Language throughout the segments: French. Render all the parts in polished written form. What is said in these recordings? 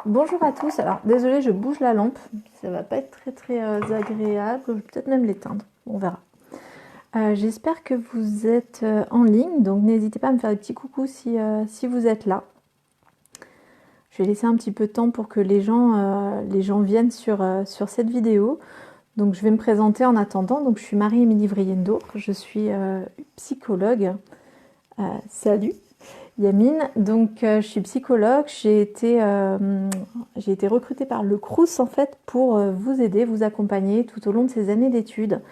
Bonjour à tous, alors désolée je bouge la lampe, ça va pas être très agréable, je vais peut-être même l'éteindre, on verra. J'espère que vous êtes en ligne, donc n'hésitez pas à me faire des petits coucous si vous êtes là. Je vais laisser un petit peu de temps pour que les gens viennent sur cette vidéo. Donc je vais me présenter en attendant, donc je suis Marie-Émilie Vriendo, je suis psychologue. Salut Yamine, donc je suis psychologue, j'ai été recrutée par le Crous en fait pour vous aider, vous accompagner tout au long de ces années d'études.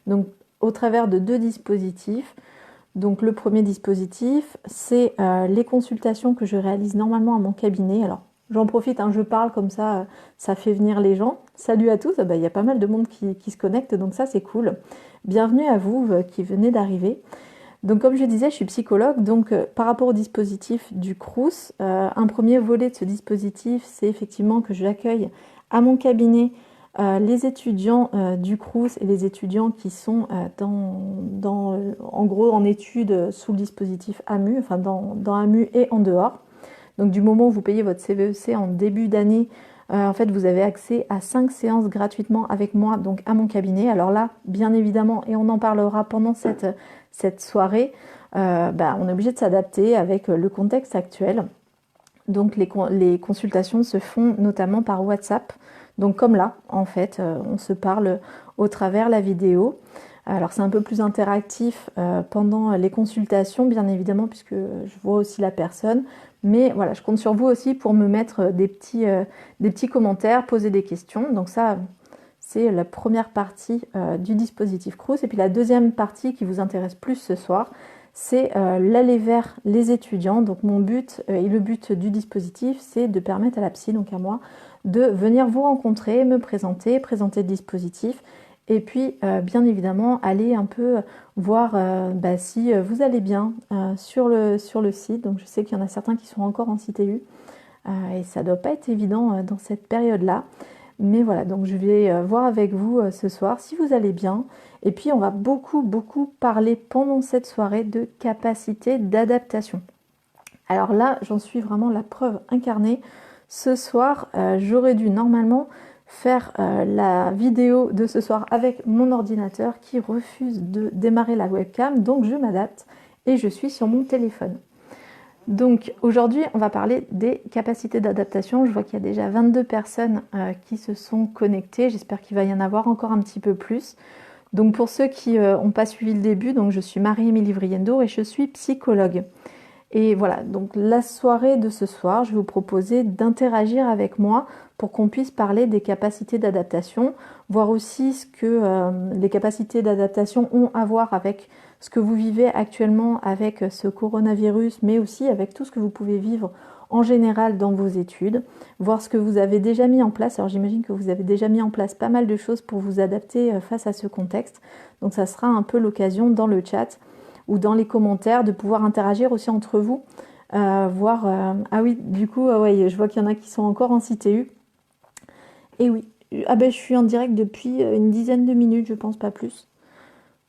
Donc au travers de deux dispositifs. Donc le premier dispositif, c'est les consultations que je réalise normalement à mon cabinet. Alors j'en profite, hein, je parle comme ça fait venir les gens. Salut à tous, il y a pas mal de monde qui se connecte, donc ça c'est cool. Bienvenue à vous qui venez d'arriver. Donc comme je disais, je suis psychologue, donc par rapport au dispositif du Crous, un premier volet de ce dispositif, c'est effectivement que j'accueille à mon cabinet les étudiants du Crous et les étudiants qui sont en gros en études sous le dispositif AMU, enfin dans AMU et en dehors. Donc du moment où vous payez votre CVEC en début d'année, en fait vous avez accès à 5 séances gratuitement avec moi, donc à mon cabinet. Alors là, bien évidemment, et on en parlera pendant cette soirée, on est obligé de s'adapter avec le contexte actuel. Donc les consultations se font notamment par WhatsApp. Donc comme là, en fait, on se parle au travers la vidéo. Alors c'est un peu plus interactif pendant les consultations, bien évidemment, puisque je vois aussi la personne. Mais voilà, je compte sur vous aussi pour me mettre des petits commentaires, poser des questions. Donc ça, c'est la première partie du dispositif Crous. Et puis la deuxième partie qui vous intéresse plus ce soir, c'est l'aller vers les étudiants. Donc mon but et le but du dispositif, c'est de permettre à la psy, donc à moi, de venir vous rencontrer, me présenter, présenter le dispositif. Et puis, bien évidemment, aller un peu voir si vous allez bien sur le site. Donc je sais qu'il y en a certains qui sont encore en CTU. Et ça ne doit pas être évident dans cette période-là. Mais voilà, donc je vais voir avec vous ce soir si vous allez bien. Et puis on va beaucoup parler pendant cette soirée de capacité d'adaptation. Alors là, j'en suis vraiment la preuve incarnée. Ce soir, j'aurais dû normalement faire la vidéo de ce soir avec mon ordinateur qui refuse de démarrer la webcam. Donc je m'adapte et je suis sur mon téléphone. Donc aujourd'hui, on va parler des capacités d'adaptation. Je vois qu'il y a déjà 22 personnes qui se sont connectées. J'espère qu'il va y en avoir encore un petit peu plus. Donc pour ceux qui n'ont pas suivi le début, donc je suis Marie-Émilie Vriendo et je suis psychologue. Et voilà, donc la soirée de ce soir, je vais vous proposer d'interagir avec moi pour qu'on puisse parler des capacités d'adaptation, voir aussi ce que les capacités d'adaptation ont à voir avec ce que vous vivez actuellement avec ce coronavirus, mais aussi avec tout ce que vous pouvez vivre en général dans vos études, voir ce que vous avez déjà mis en place. Alors j'imagine que vous avez déjà mis en place pas mal de choses pour vous adapter face à ce contexte. Donc ça sera un peu l'occasion dans le chat ou dans les commentaires de pouvoir interagir aussi entre vous, voir... ah oui, du coup, ouais, je vois qu'il y en a qui sont encore en CTU. Et oui, je suis en direct depuis une dizaine de minutes, je pense pas plus.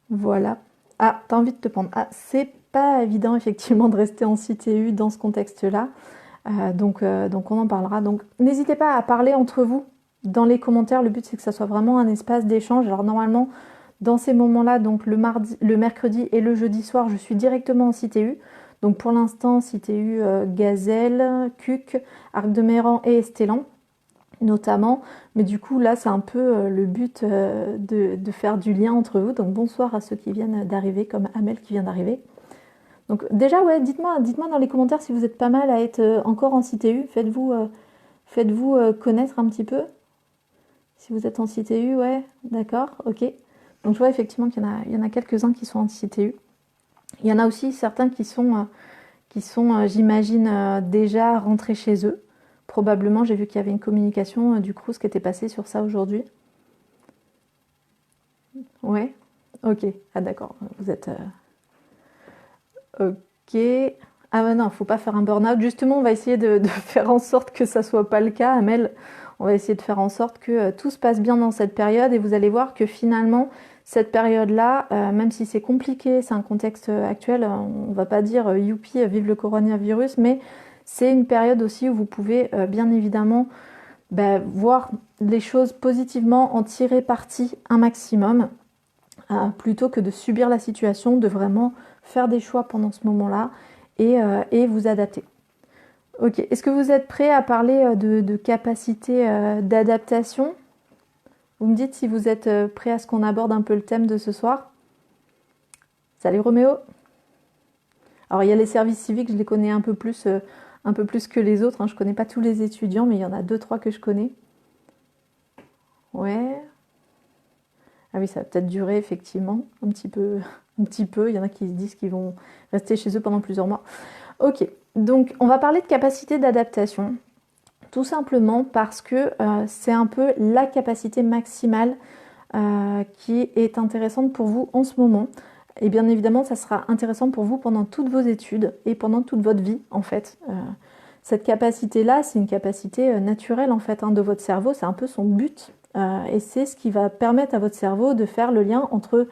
Voilà. Ah, t'as envie de te prendre. Ah, c'est pas évident effectivement de rester en CTU dans ce contexte-là. Donc on en parlera. Donc n'hésitez pas à parler entre vous dans les commentaires. Le but c'est que ça soit vraiment un espace d'échange. Alors normalement, dans ces moments-là, donc le mercredi et le jeudi soir, je suis directement en CTU. Donc pour l'instant, CTU Gazelle, Cuc, Arc de Méran et Estélan notamment. Mais du coup, là, c'est un peu le but de faire du lien entre vous. Donc bonsoir à ceux qui viennent d'arriver, comme Amel qui vient d'arriver. Donc déjà, ouais, dites-moi dans les commentaires si vous êtes pas mal à être encore en CTU. Faites-vous connaître un petit peu. Si vous êtes en CTU, ouais, d'accord, ok. Donc je vois effectivement qu'il y en a quelques-uns qui sont en CTU. Il y en a aussi certains qui sont j'imagine, déjà rentrés chez eux. Probablement, j'ai vu qu'il y avait une communication du Crous qui était passée sur ça aujourd'hui. Ouais, ok. Ah d'accord, vous êtes... ok. Ah bah non, faut pas faire un burn-out. Justement, on va essayer de faire en sorte que ça soit pas le cas. Amel, on va essayer de faire en sorte que tout se passe bien dans cette période et vous allez voir que finalement, cette période-là, même si c'est compliqué, c'est un contexte actuel, on va pas dire youpi, vive le coronavirus, mais C'est une période aussi où vous pouvez bien évidemment voir les choses positivement, en tirer parti un maximum, plutôt que de subir la situation, de vraiment faire des choix pendant ce moment-là et vous adapter. Ok, est-ce que vous êtes prêts à parler de capacité d'adaptation? Vous me dites si vous êtes prêts à ce qu'on aborde un peu le thème de ce soir. Salut Roméo. Alors il y a les services civiques, je les connais un peu plus que les autres, hein. Je ne connais pas tous les étudiants, mais il y en a 2-3 que je connais. Ouais. Ah oui, ça va peut-être durer effectivement un petit peu. Il y en a qui se disent qu'ils vont rester chez eux pendant plusieurs mois. Ok, donc on va parler de capacité d'adaptation, tout simplement parce que c'est un peu la capacité maximale qui est intéressante pour vous en ce moment. Et bien évidemment, ça sera intéressant pour vous pendant toutes vos études et pendant toute votre vie, en fait. Cette capacité-là, c'est une capacité naturelle, en fait, hein, de votre cerveau. C'est un peu son but. Et c'est ce qui va permettre à votre cerveau de faire le lien entre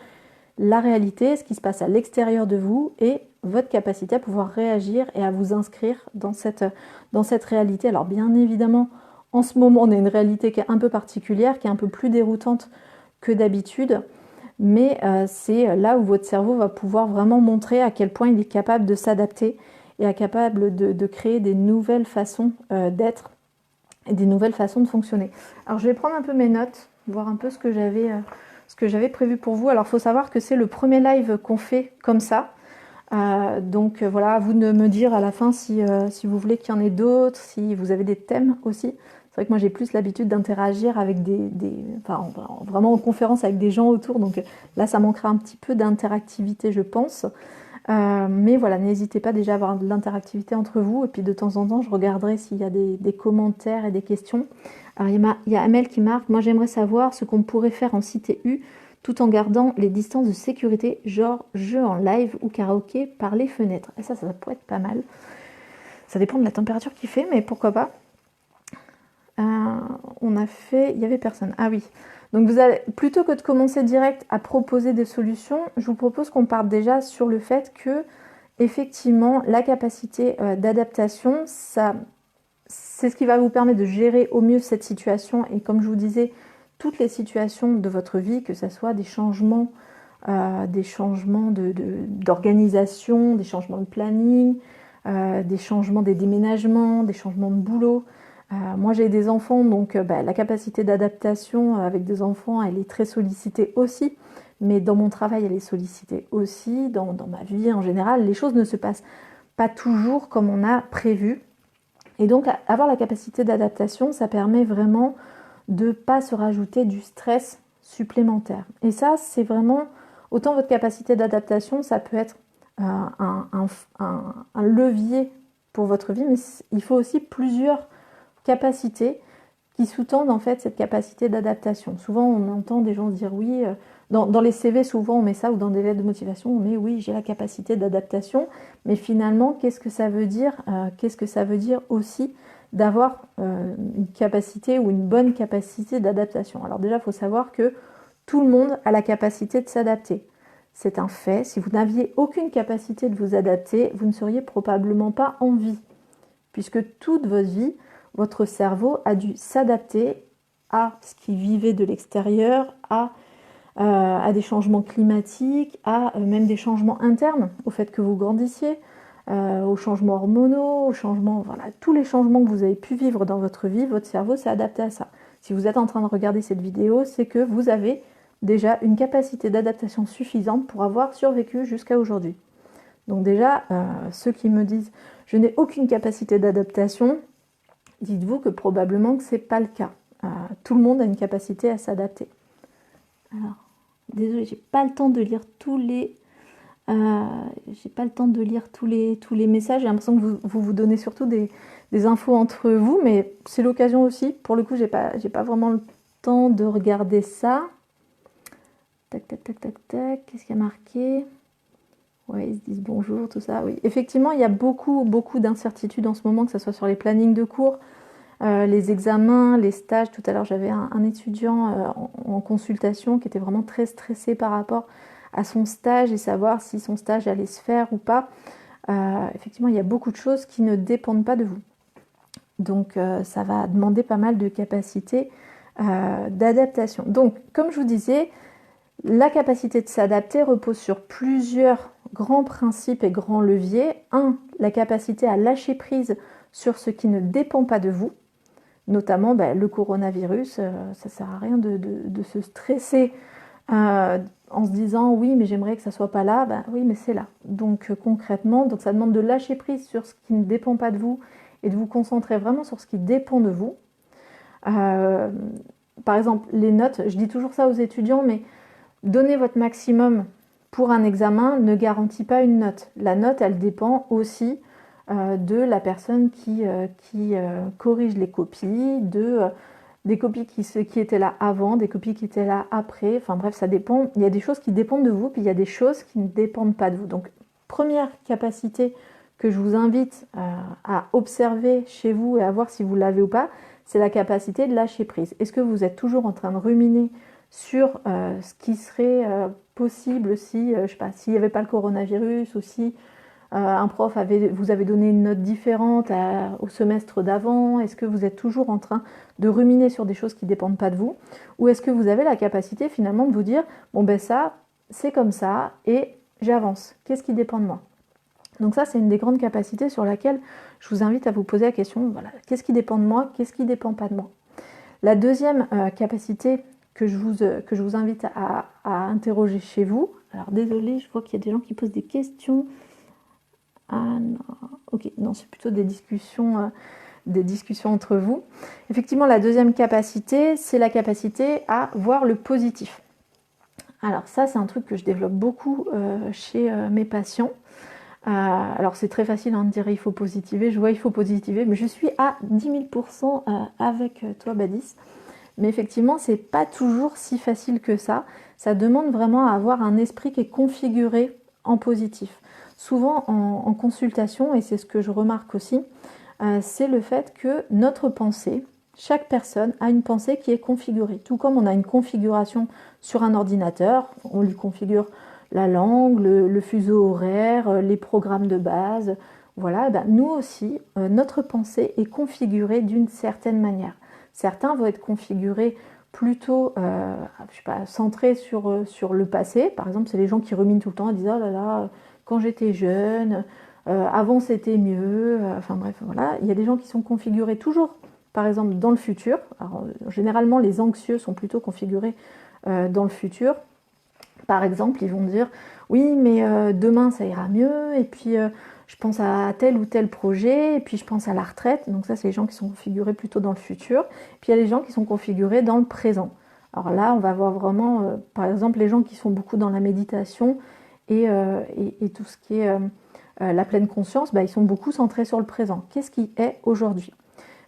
la réalité, ce qui se passe à l'extérieur de vous et votre capacité à pouvoir réagir et à vous inscrire dans cette réalité. Alors bien évidemment, en ce moment, on a une réalité qui est un peu particulière, qui est un peu plus déroutante que d'habitude, mais c'est là où votre cerveau va pouvoir vraiment montrer à quel point il est capable de s'adapter et est capable de créer des nouvelles façons d'être et des nouvelles façons de fonctionner. Alors je vais prendre un peu mes notes, voir un peu ce que j'avais prévu pour vous. Alors il faut savoir que c'est le premier live qu'on fait comme ça. Donc voilà, à vous de me dire à la fin si vous voulez qu'il y en ait d'autres, si vous avez des thèmes aussi. C'est vrai que moi j'ai plus l'habitude d'interagir avec vraiment en conférence avec des gens autour, donc là ça manquera un petit peu d'interactivité je pense. Mais voilà, n'hésitez pas déjà à avoir de l'interactivité entre vous, et puis de temps en temps je regarderai s'il y a des commentaires et des questions. Alors il y a Amel qui marque, moi j'aimerais savoir ce qu'on pourrait faire en cité U tout en gardant les distances de sécurité, genre jeu en live ou karaoké par les fenêtres. Et ça pourrait être pas mal. Ça dépend de la température qu'il fait, mais pourquoi pas. On a fait... Il y avait personne. Ah oui. Donc vous allez, plutôt que de commencer direct à proposer des solutions, je vous propose qu'on parte déjà sur le fait que, effectivement, la capacité d'adaptation, c'est ce qui va vous permettre de gérer au mieux cette situation. Et comme je vous disais, toutes les situations de votre vie, que ce soit des changements d'organisation, des changements de planning, des changements des déménagements, des changements de boulot. Moi j'ai des enfants, donc la capacité d'adaptation avec des enfants, elle est très sollicitée aussi. Mais dans mon travail, elle est sollicitée aussi. Dans ma vie en général, les choses ne se passent pas toujours comme on a prévu. Et donc avoir la capacité d'adaptation, ça permet vraiment de ne pas se rajouter du stress supplémentaire. Et ça, c'est vraiment, autant votre capacité d'adaptation, ça peut être un levier pour votre vie, mais il faut aussi plusieurs capacités qui sous-tendent en fait cette capacité d'adaptation. Souvent, on entend des gens dire oui, dans les CV, souvent on met ça, ou dans des lettres de motivation, on met oui, j'ai la capacité d'adaptation, mais finalement, qu'est-ce que ça veut dire Qu'est-ce que ça veut dire aussi d'avoir une capacité ou une bonne capacité d'adaptation? Alors déjà, il faut savoir que tout le monde a la capacité de s'adapter. C'est un fait. Si vous n'aviez aucune capacité de vous adapter, vous ne seriez probablement pas en vie, puisque toute votre vie, votre cerveau a dû s'adapter à ce qu'il vivait de l'extérieur, à des changements climatiques, à même des changements internes, au fait que vous grandissiez, aux changements hormonaux, voilà, tous les changements que vous avez pu vivre dans votre vie, votre cerveau s'est adapté à ça. Si vous êtes en train de regarder cette vidéo, c'est que vous avez déjà une capacité d'adaptation suffisante pour avoir survécu jusqu'à aujourd'hui. Donc déjà, ceux qui me disent « je n'ai aucune capacité d'adaptation », dites-vous que probablement que ce n'est pas le cas. Tout le monde a une capacité à s'adapter. Alors, désolée, j'ai pas le temps de lire tous les messages. J'ai l'impression que vous donnez surtout des infos entre vous, mais c'est l'occasion aussi. Pour le coup, j'ai pas vraiment le temps de regarder ça. Tac, tac, tac, tac, tac. Qu'est-ce qu'il y a marqué? Ouais, ils se disent bonjour, tout ça. Oui, effectivement, il y a beaucoup d'incertitudes en ce moment, que ce soit sur les plannings de cours, les examens, les stages. Tout à l'heure, j'avais un étudiant en consultation qui était vraiment très stressé par rapport à son stage et savoir si son stage allait se faire ou pas. effectivement, il y a beaucoup de choses qui ne dépendent pas de vous. Donc, ça va demander pas mal de capacité d'adaptation. Donc, comme je vous disais, la capacité de s'adapter repose sur plusieurs grands principes et grands leviers. Un, la capacité à lâcher prise sur ce qui ne dépend pas de vous, notamment le coronavirus. Ça sert à rien de se stresser en se disant oui mais j'aimerais que ça soit pas là. Oui mais c'est là. Donc concrètement, ça demande de lâcher prise sur ce qui ne dépend pas de vous et de vous concentrer vraiment sur ce qui dépend de vous. Par exemple, les notes, je dis toujours ça aux étudiants, mais donner votre maximum pour un examen ne garantit pas une note. La note, elle dépend aussi de la personne qui corrige les copies, des copies qui étaient là avant, des copies qui étaient là après. Enfin bref, ça dépend. Il y a des choses qui dépendent de vous, puis il y a des choses qui ne dépendent pas de vous. Donc, première capacité que je vous invite à observer chez vous et à voir si vous l'avez ou pas, c'est la capacité de lâcher prise. Est-ce que vous êtes toujours en train de ruminer sur ce qui serait possible si, je sais pas, s'il n'y avait pas le coronavirus ou si un prof vous avait donné une note différente au semestre d'avant? Est-ce que vous êtes toujours en train de ruminer sur des choses qui ne dépendent pas de vous? Ou est-ce que vous avez la capacité finalement de vous dire, bon ça, c'est comme ça et j'avance. Qu'est-ce qui dépend de moi? Donc ça, c'est une des grandes capacités sur laquelle je vous invite à vous poser la question, voilà, qu'est-ce qui dépend de moi? Qu'est-ce qui ne dépend pas de moi? La deuxième capacité que je vous invite à interroger chez vous, alors désolée, je vois qu'il y a des gens qui posent des questions. Ah non, ok, non, c'est plutôt des discussions entre vous. Effectivement, la deuxième capacité, c'est la capacité à voir le positif. Alors ça, c'est un truc que je développe beaucoup chez mes patients. Alors c'est très facile de dire il faut positiver, je vois il faut positiver, mais je suis à 10 000% avec toi Badis. Mais effectivement, c'est pas toujours si facile que ça. Ça demande vraiment à avoir un esprit qui est configuré en positif. Souvent en consultation, et c'est ce que je remarque aussi, c'est le fait que notre pensée, chaque personne a une pensée qui est configurée. Tout comme on a une configuration sur un ordinateur, on lui configure la langue, le fuseau horaire, les programmes de base. Voilà, nous aussi, notre pensée est configurée d'une certaine manière. Certains vont être configurés plutôt, je sais pas, centrés sur le passé. Par exemple, c'est les gens qui ruminent tout le temps et disent oh là là, quand j'étais jeune, avant c'était mieux. Enfin bref, voilà. Il y a des gens qui sont configurés toujours, par exemple, dans le futur. Alors, généralement, les anxieux sont plutôt configurés dans le futur. Par exemple, ils vont dire oui, mais demain ça ira mieux, et puis je pense à tel ou tel projet, et puis je pense à la retraite. Donc ça, c'est les gens qui sont configurés plutôt dans le futur. Puis il y a les gens qui sont configurés dans le présent. Alors là, on va voir vraiment, par exemple, les gens qui sont beaucoup dans la méditation et tout ce qui est la pleine conscience, ils sont beaucoup centrés sur le présent. Qu'est-ce qui est aujourd'hui?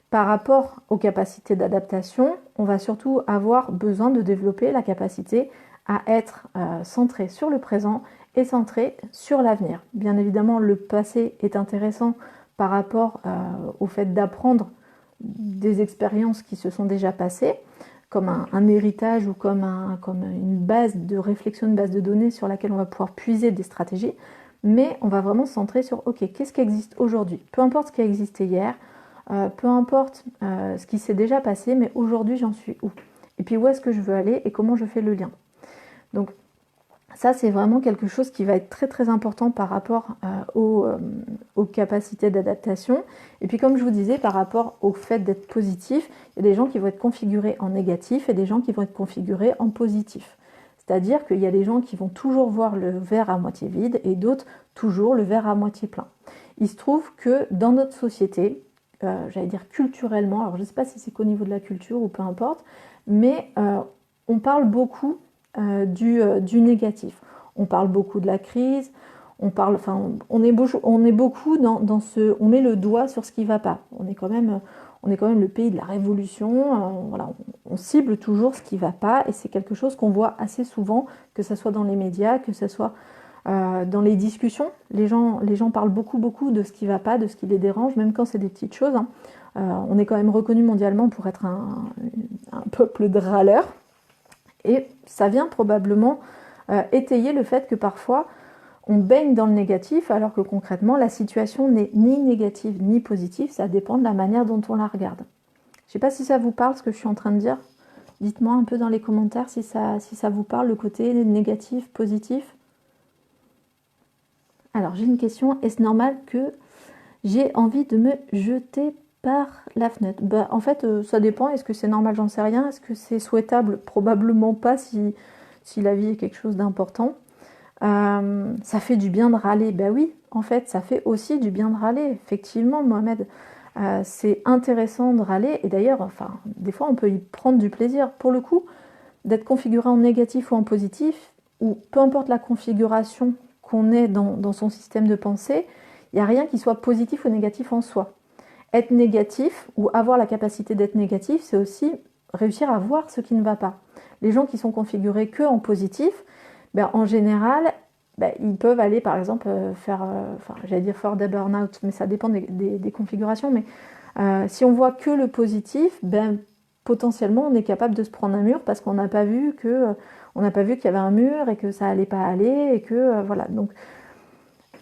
Par rapport aux capacités d'adaptation, on va surtout avoir besoin de développer la capacité à être centré sur le présent et centré sur l'avenir. Bien évidemment, le passé est intéressant par rapport au fait d'apprendre des expériences qui se sont déjà passées, comme un héritage ou comme une base de réflexion, une base de données sur laquelle on va pouvoir puiser des stratégies, mais on va vraiment se centrer sur, ok, qu'est-ce qui existe aujourd'hui? Peu importe ce qui a existé hier, peu importe ce qui s'est déjà passé, mais aujourd'hui j'en suis où? Et puis où est-ce que je veux aller et comment je fais le lien? Donc ça, c'est vraiment quelque chose qui va être très très important par rapport aux capacités d'adaptation. Et puis comme je vous disais, par rapport au fait d'être positif, il y a des gens qui vont être configurés en négatif et des gens qui vont être configurés en positif. C'est-à-dire qu'il y a des gens qui vont toujours voir le verre à moitié vide et d'autres toujours le verre à moitié plein. Il se trouve que dans notre société, j'allais dire culturellement, alors je ne sais pas si c'est qu'au niveau de la culture ou peu importe, mais on parle beaucoup du négatif. On parle beaucoup de la crise, on est beaucoup dans ce, on met le doigt sur ce qui ne va pas. On est quand même le pays de la révolution, voilà, on cible toujours ce qui ne va pas et c'est quelque chose qu'on voit assez souvent, que ce soit dans les médias, que ce soit dans les discussions. Les gens parlent beaucoup de ce qui ne va pas, de ce qui les dérange, même quand c'est des petites choses. On est quand même reconnu mondialement pour être un peuple de râleurs. Et ça vient probablement étayer le fait que parfois on baigne dans le négatif alors que concrètement la situation n'est ni négative ni positive, ça dépend de la manière dont on la regarde. Je ne sais pas si ça vous parle ce que je suis en train de dire. Dites-moi un peu dans les commentaires si ça vous parle, le côté négatif, positif. Alors j'ai une question, est-ce normal que j'ai envie de me jeter par la fenêtre? Bah, en fait, ça dépend, est-ce que c'est normal, j'en sais rien. Est-ce que c'est souhaitable? Probablement pas si la vie est quelque chose d'important. Ça fait du bien de râler, ben oui, en fait, ça fait aussi du bien de râler, effectivement, Mohamed. C'est intéressant de râler, et d'ailleurs, enfin, des fois, on peut y prendre du plaisir. Pour le coup, d'être configuré en négatif ou en positif, ou peu importe la configuration qu'on ait dans son système de pensée, il n'y a rien qui soit positif ou négatif en soi. Être négatif, ou avoir la capacité d'être négatif, c'est aussi réussir à voir ce qui ne va pas. Les gens qui sont configurés que en positif, ben, en général, ben, ils peuvent aller par exemple faire, j'allais dire faire des burn-out, mais ça dépend des configurations, mais si on voit que le positif, ben, potentiellement on est capable de se prendre un mur parce qu'on n'a pas vu qu'il y avait un mur et que ça allait pas aller et que voilà. Donc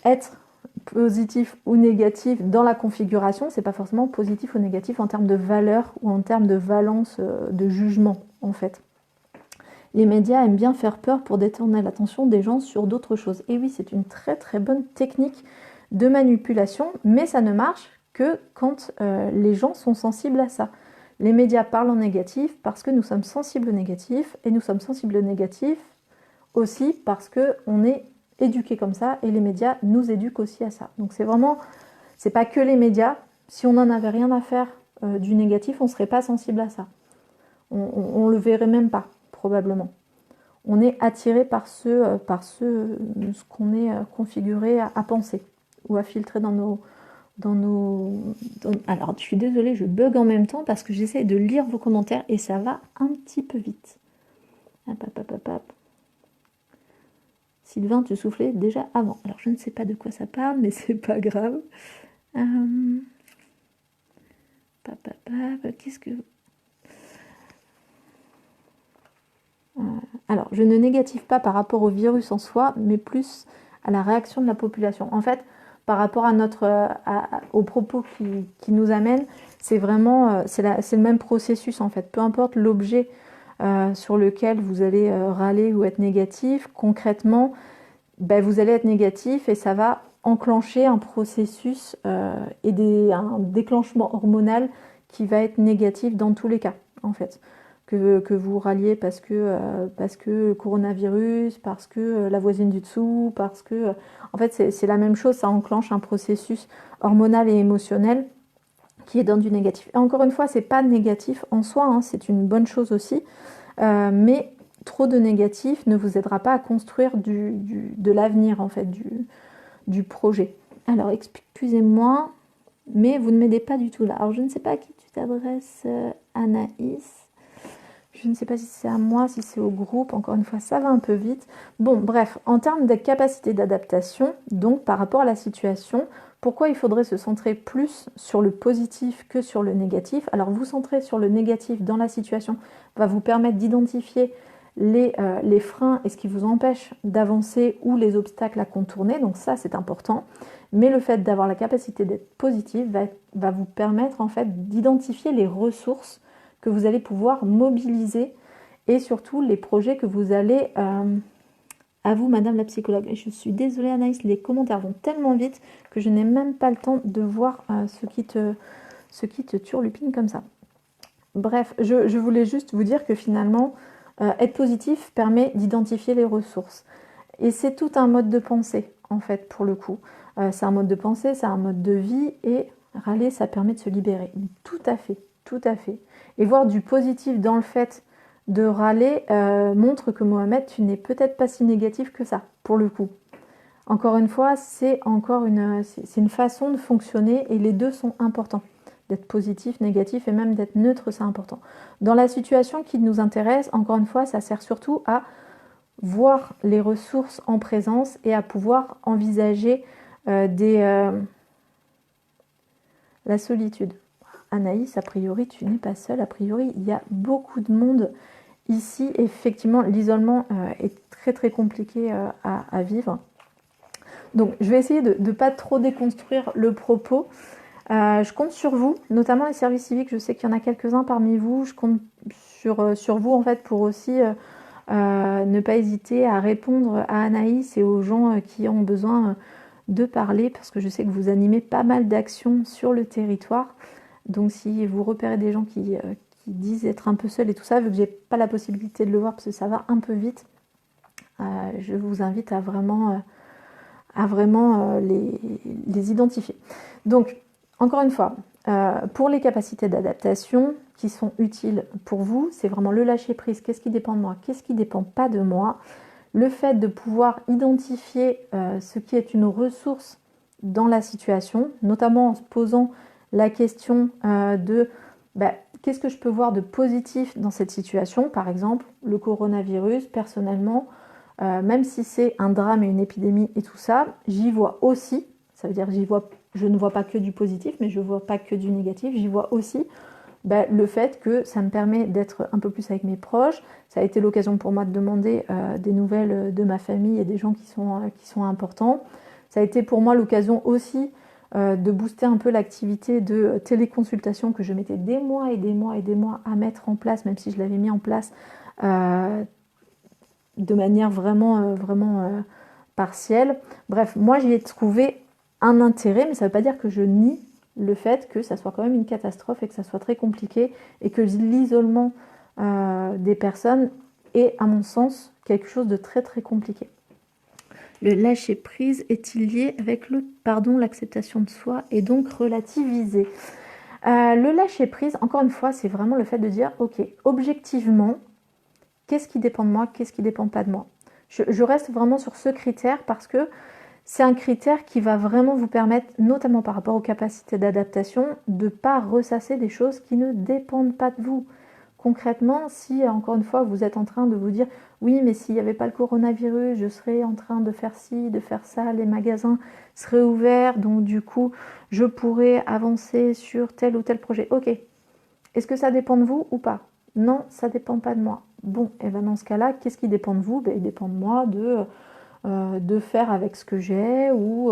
être positif ou négatif dans la configuration, c'est pas forcément positif ou négatif en termes de valeur ou en termes de valence de jugement en fait. Les médias aiment bien faire peur pour détourner l'attention des gens sur d'autres choses. Et oui, c'est une très très bonne technique de manipulation, mais ça ne marche que quand les gens sont sensibles à ça. Les médias parlent en négatif parce que nous sommes sensibles au négatif, et nous sommes sensibles au négatif aussi parce qu'on est éduqués comme ça, et les médias nous éduquent aussi à ça. Donc c'est pas que les médias. Si on n'en avait rien à faire du négatif, on ne serait pas sensible à ça. On le verrait même pas, probablement. On est attiré par ce qu'on est configuré à penser ou à filtrer dans nos... Alors, je suis désolée, je bug en même temps parce que j'essaie de lire vos commentaires et ça va un petit peu vite. Hop, hop, hop, hop, hop. Sylvain, tu soufflais déjà avant. Alors, je ne sais pas de quoi ça parle, mais c'est pas grave. Qu'est-ce que... Alors, je ne négative pas par rapport au virus en soi, mais plus à la réaction de la population. En fait, par rapport aux propos qui nous amènent, c'est vraiment c'est le même processus en fait. Peu importe l'objet sur lequel vous allez râler ou être négatif, concrètement, ben, vous allez être négatif et ça va enclencher un processus et un déclenchement hormonal qui va être négatif dans tous les cas en fait. Que vous ralliez parce que le coronavirus, parce que la voisine du dessous, parce que... En fait, c'est la même chose, ça enclenche un processus hormonal et émotionnel qui est dans du négatif. Et encore une fois, c'est pas négatif en soi, hein, c'est une bonne chose aussi, mais trop de négatif ne vous aidera pas à construire de l'avenir, en fait, du projet. Alors, excusez-moi, mais vous ne m'aidez pas du tout là. Alors, je ne sais pas à qui tu t'adresses, Anaïs. Je ne sais pas si c'est à moi, si c'est au groupe. Encore une fois, ça va un peu vite. Bon, bref, en termes de capacité d'adaptation, donc par rapport à la situation, pourquoi il faudrait se centrer plus sur le positif que sur le négatif? Alors, vous centrer sur le négatif dans la situation va vous permettre d'identifier les freins et ce qui vous empêche d'avancer ou les obstacles à contourner. Donc ça, c'est important. Mais le fait d'avoir la capacité d'être positif va vous permettre en fait d'identifier les ressources que vous allez pouvoir mobiliser et surtout les projets que vous allez... à vous, madame la psychologue. Et je suis désolée, Anaïs, les commentaires vont tellement vite que je n'ai même pas le temps de voir ce qui te turlupine comme ça. Bref, je voulais juste vous dire que finalement, être positif permet d'identifier les ressources. Et c'est tout un mode de pensée, en fait, pour le coup. C'est un mode de pensée, c'est un mode de vie, et râler, ça permet de se libérer. Tout à fait, tout à fait. Et voir du positif dans le fait de râler montre que Mohamed, tu n'es peut-être pas si négatif que ça, pour le coup. Encore une fois, c'est une façon de fonctionner et les deux sont importants. D'être positif, négatif et même d'être neutre, c'est important. Dans la situation qui nous intéresse, encore une fois, ça sert surtout à voir les ressources en présence et à pouvoir envisager la solitude. Anaïs, a priori, tu n'es pas seule. A priori, il y a beaucoup de monde ici. Effectivement, l'isolement est très très compliqué à vivre. Donc, je vais essayer de ne pas trop déconstruire le propos. Je compte sur vous, notamment les services civiques. Je sais qu'il y en a quelques-uns parmi vous. Je compte sur vous, en fait, pour aussi ne pas hésiter à répondre à Anaïs et aux gens qui ont besoin de parler, parce que je sais que vous animez pas mal d'actions sur le territoire. Donc, si vous repérez des gens qui disent être un peu seuls et tout ça, vu que j'ai pas la possibilité de le voir parce que ça va un peu vite, je vous invite à vraiment les identifier. Donc, encore une fois, pour les capacités d'adaptation qui sont utiles pour vous, c'est vraiment le lâcher-prise. Qu'est-ce qui dépend de moi? Qu'est-ce qui ne dépend pas de moi? Le fait de pouvoir identifier ce qui est une ressource dans la situation, notamment en se posant la question de qu'est-ce que je peux voir de positif dans cette situation? Par exemple, le coronavirus, personnellement, même si c'est un drame et une épidémie et tout ça, j'y vois aussi, ça veut dire je ne vois pas que du positif, mais je ne vois pas que du négatif, j'y vois aussi le fait que ça me permet d'être un peu plus avec mes proches. Ça a été l'occasion pour moi de demander des nouvelles de ma famille et des gens qui sont importants. Ça a été pour moi l'occasion aussi de booster un peu l'activité de téléconsultation que je mettais des mois et des mois et des mois à mettre en place, même si je l'avais mis en place de manière vraiment partielle. Bref, moi j'y ai trouvé un intérêt, mais ça ne veut pas dire que je nie le fait que ça soit quand même une catastrophe et que ça soit très compliqué et que l'isolement des personnes est, à mon sens, quelque chose de très très compliqué. Le lâcher-prise est-il lié avec l'acceptation de soi et donc relativiser? Le lâcher-prise, encore une fois, c'est vraiment le fait de dire, ok, objectivement, qu'est-ce qui dépend de moi, qu'est-ce qui ne dépend pas de moi? Je reste vraiment sur ce critère parce que c'est un critère qui va vraiment vous permettre, notamment par rapport aux capacités d'adaptation, de ne pas ressasser des choses qui ne dépendent pas de vous. Concrètement, si encore une fois vous êtes en train de vous dire oui, mais s'il n'y avait pas le coronavirus, je serais en train de faire ci, de faire ça, les magasins seraient ouverts, donc du coup je pourrais avancer sur tel ou tel projet. Ok, est-ce que ça dépend de vous ou pas? Non, ça ne dépend pas de moi. Bon, et bien dans ce cas-là, qu'est-ce qui dépend de vous? Il dépend de moi de faire avec ce que j'ai ou